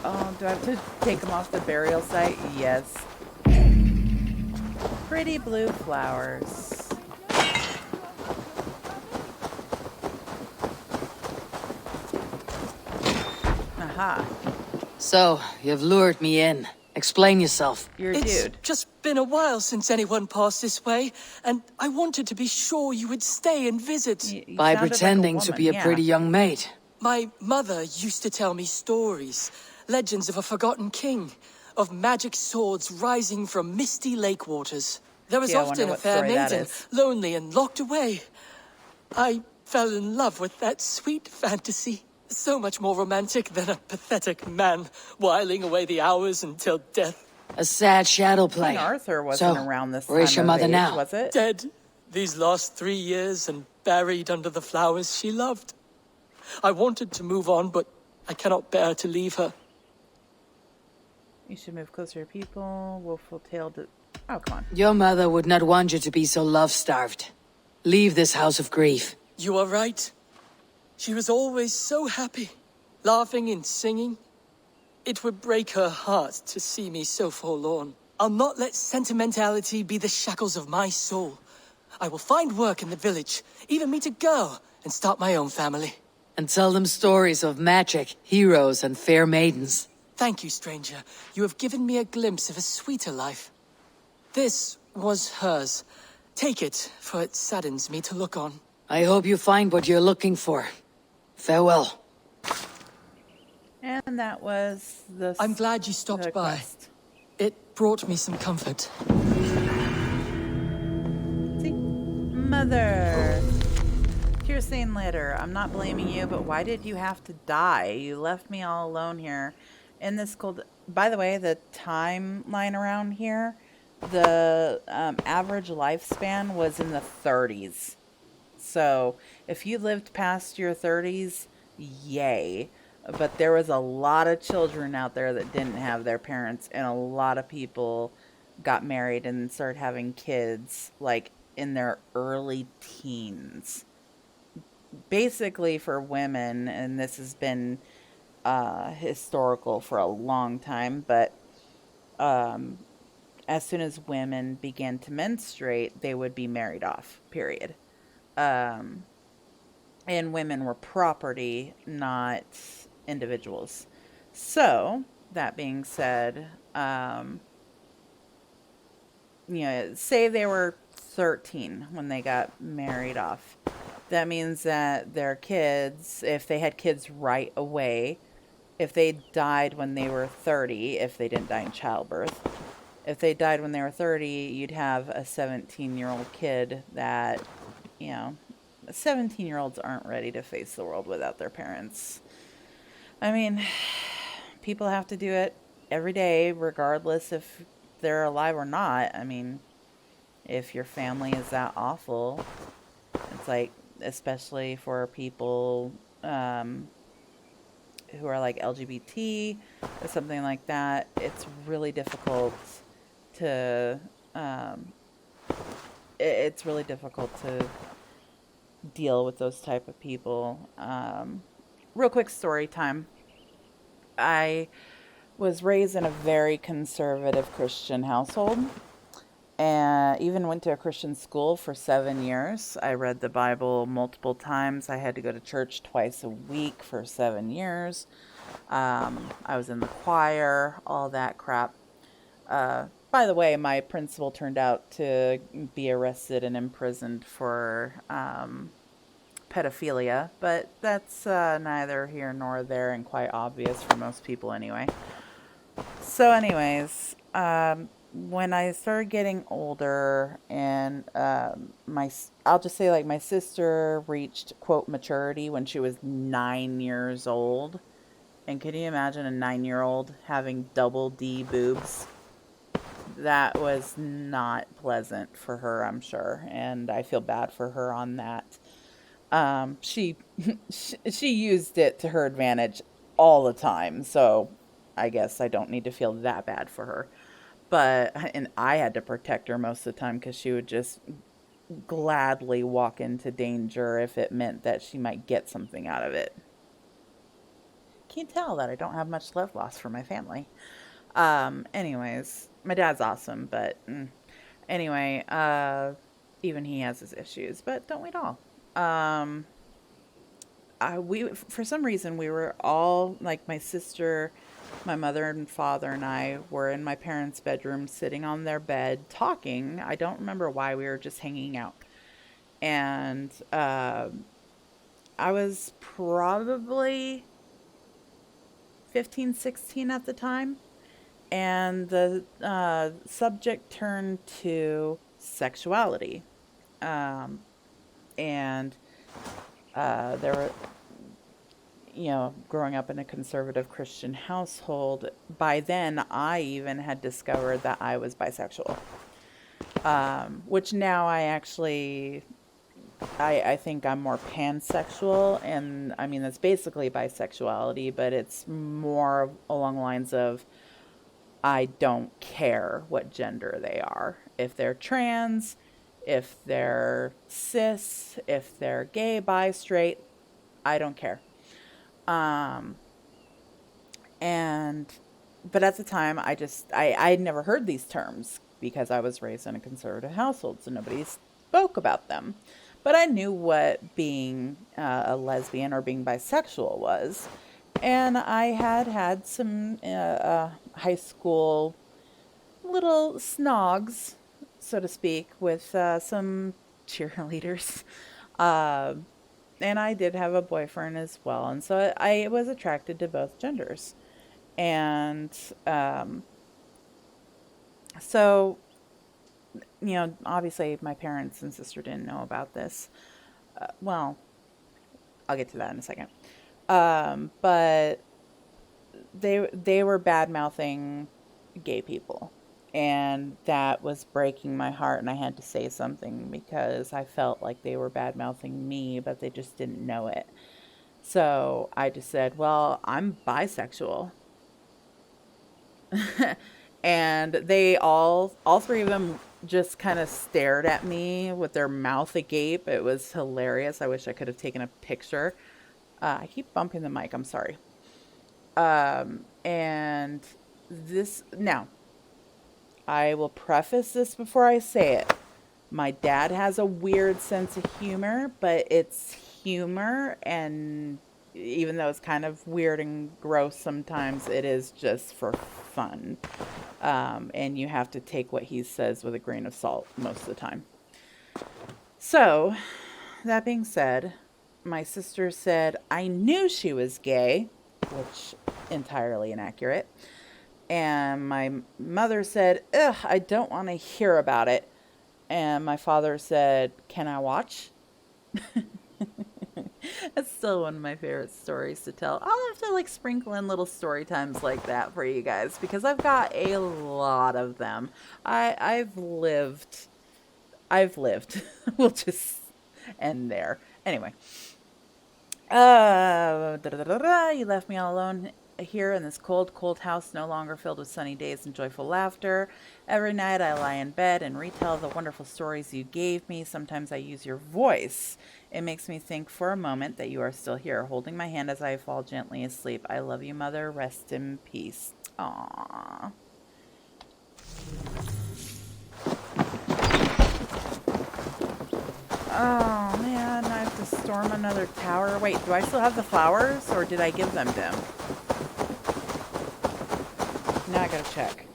Oh, do I have to take them off the burial site? Yes. Pretty blue flowers. Aha. So, you've lured me in. Explain yourself. You're a It's dude. just been a while since anyone passed this way, and I wanted to be sure you would stay and visit. By pretending to be a pretty young maid. My mother used to tell me stories, legends of a forgotten king, of magic swords rising from misty lake waters. There was Yeah, I wonder often a what fair story that maiden, is. lonely and locked away. I fell in love with that sweet fantasy. So much more romantic than a pathetic man whiling away the hours until death. A sad shadow play. Queen Arthur wasn't So, around this time. where's your of mother age, now? Was it? Dead these last 3 years and buried under the flowers she loved. I wanted to move on, but I cannot bear to leave her. You should move closer to people. Woeful tale to... Oh, come on. Your mother would not want you to be so love-starved. Leave this house of grief. You are right. She was always so happy, laughing and singing. It would break her heart to see me so forlorn. I'll not let sentimentality be the shackles of my soul. I will find work in the village, even meet a girl, and start my own family. And tell them stories of magic, heroes, and fair maidens. Thank you, stranger. You have given me a glimpse of a sweeter life. This was hers. Take it, for it saddens me to look on. I hope you find what you're looking for. Farewell. And that was the... I'm glad you stopped by. Quest. It brought me some comfort. See? Mother. Ciarasteina later. I'm not blaming you, but why did you have to die? You left me all alone here in this cold... By the way, the timeline around here, The average lifespan was in the 30s. So if you lived past your 30s, yay. But there was a lot of children out there that didn't have their parents, and a lot of people got married and started having kids like in their early teens. Basically, for women, and this has been historical for a long time, but um, as soon as women began to menstruate, they would be married off, period. Um, and women were property, not individuals. So, that being said, say they were 13 when they got married off. That means that their kids, if they had kids right away, if they died when they were 30, if they didn't die in childbirth, if they died when they were 30, you'd have a 17-year-old kid that, you know, 17-year-olds aren't ready to face the world without their parents. I mean, people have to do it every day, regardless if they're alive or not. I mean, if your family is that awful, it's like, especially for people who are like LGBT or something like that, it's really difficult to it's really difficult to deal with those type of people. Real quick story time. I was raised in a very conservative Christian household, and even went to a Christian school for 7 years. I read the Bible multiple times. I had to go to church twice a week for 7 years. I was in the choir, all that crap. By the way, my principal turned out to be arrested and imprisoned for pedophilia, but that's neither here nor there, and quite obvious for most people anyway. So anyways, when I started getting older, and I'll just say, like, my sister reached quote maturity when she was 9 years old. And can you imagine a 9-year-old having double D boobs? That was not pleasant for her, I'm sure, and I feel bad for her on that. She she used it to her advantage all the time, so I guess I don't need to feel that bad for her. But and I had to protect her most of the time because she would just gladly walk into danger if it meant that she might get something out of it. Can't tell that I don't have much love lost for my family. Anyways, my dad's awesome, but anyway, even he has his issues, but don't we all? We for some reason we were all like my sister, my mother and father and I were in my parents' bedroom sitting on their bed talking. I don't remember why, we were just hanging out. And I was probably 15, 16 at the time. And the subject turned to sexuality. And there were, growing up in a conservative Christian household, by then I even had discovered that I was bisexual. Which now I think I'm more pansexual, and I mean, that's basically bisexuality, but it's more along the lines of I don't care what gender they are. If they're trans, if they're cis, if they're gay, bi, straight, I don't care. But at the time, I'd never heard these terms because I was raised in a conservative household, so nobody spoke about them. But I knew what being a lesbian or being bisexual was. And I had some high school little snogs, so to speak, with some cheerleaders. And I did have a boyfriend as well. And so I was attracted to both genders. And so, obviously my parents and sister didn't know about this. Well, I'll get to that in a second. But they were bad-mouthing gay people. And that was breaking my heart, and I had to say something because I felt like they were bad-mouthing me, but they just didn't know it. So I just said, well, I'm bisexual. And they all three of them just kind of stared at me with their mouth agape. It was hilarious. I wish I could have taken a picture. I keep bumping the mic. I'm sorry. And this, now, I will preface this before I say it. My dad has a weird sense of humor, but it's humor, and even though it's kind of weird and gross sometimes, it is just for fun. And you have to take what he says with a grain of salt most of the time. So, that being said, my sister said I knew she was gay, which entirely inaccurate. And my mother said, ugh, I don't want to hear about it. And my father said, can I watch? That's still one of my favorite stories to tell. I'll have to like sprinkle in little story times like that for you guys because I've got a lot of them. I've lived. We'll just end there. Anyway. You left me all alone here in this cold, cold house, no longer filled with sunny days and joyful laughter. Every night I lie in bed and retell the wonderful stories you gave me. Sometimes I use your voice. It makes me think for a moment that you are still here, holding my hand as I fall gently asleep. I love you, Mother. Rest in peace. Aww. Oh, man, I have to storm another tower. Wait, do I still have the flowers, or did I give them to him? Now I gotta check.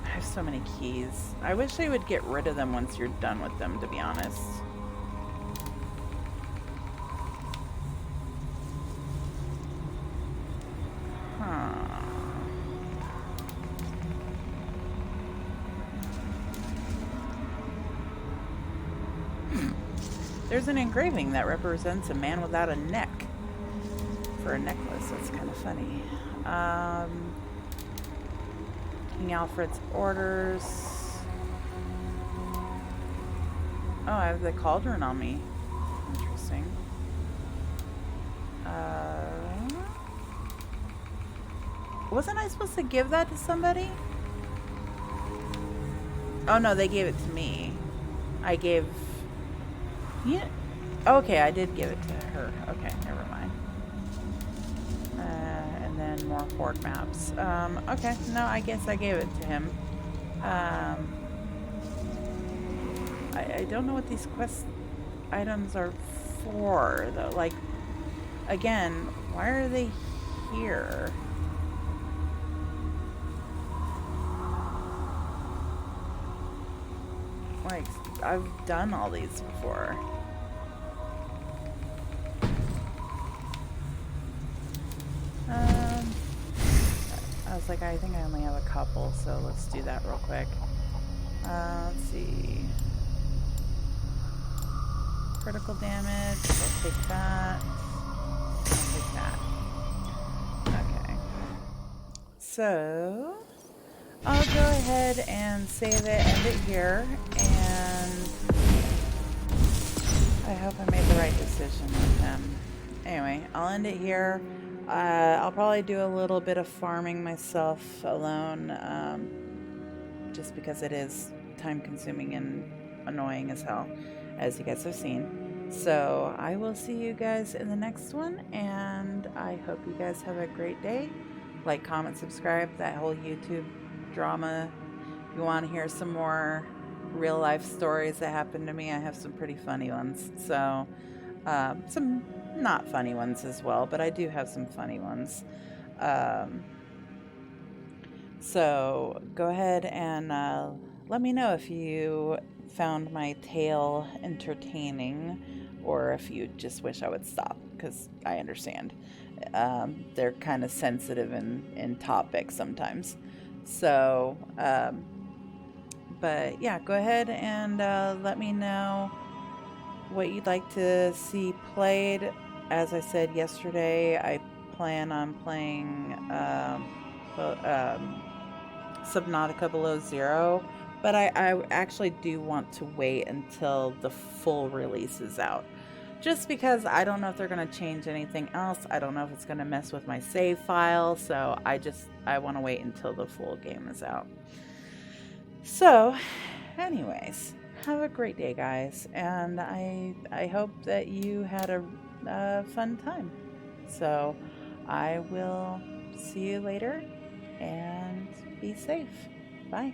I have so many keys. I wish they would get rid of them once you're done with them, to be honest. There's an engraving that represents a man without a neck for a necklace. That's kind of funny. King Alfred's orders. Oh, I have the cauldron on me. Interesting. Wasn't I supposed to give that to somebody? Oh no, they gave it to me. I gave... Yeah. Okay, I did give it to her. Okay, never mind. And then more horde maps. Okay, no, I guess I gave it to him. I don't know what these quest items are for, though. Like, again, why are they here? Like, I've done all these before. I was like, I think I only have a couple, so let's do that real quick. Let's see. Critical damage, I'll take that. I'll take that. Okay. So, I'll go ahead and save it, end it here, and I hope I made the right decision with him. Anyway, I'll end it here. I'll probably do a little bit of farming myself alone, just because it is time-consuming and annoying as hell, as you guys have seen. So I will see you guys in the next one, and I hope you guys have a great day. Like, comment, subscribe, that whole YouTube drama. If you want to hear some more real-life stories that happened to me, I have some pretty funny ones. So, some not funny ones as well, but I do have some funny ones. So go ahead and let me know if you found my tale entertaining, or if you just wish I would stop, because I understand. They're kind of sensitive in topic sometimes. So But yeah, go ahead and let me know what you'd like to see played. As I said yesterday, I plan on playing Subnautica Below Zero, but I actually do want to wait until the full release is out. Just because I don't know if they're going to change anything else. I don't know if it's going to mess with my save file, so I want to wait until the full game is out. So, anyways, have a great day, guys, and I hope that you had a fun time. So, I will see you later, and be safe. Bye.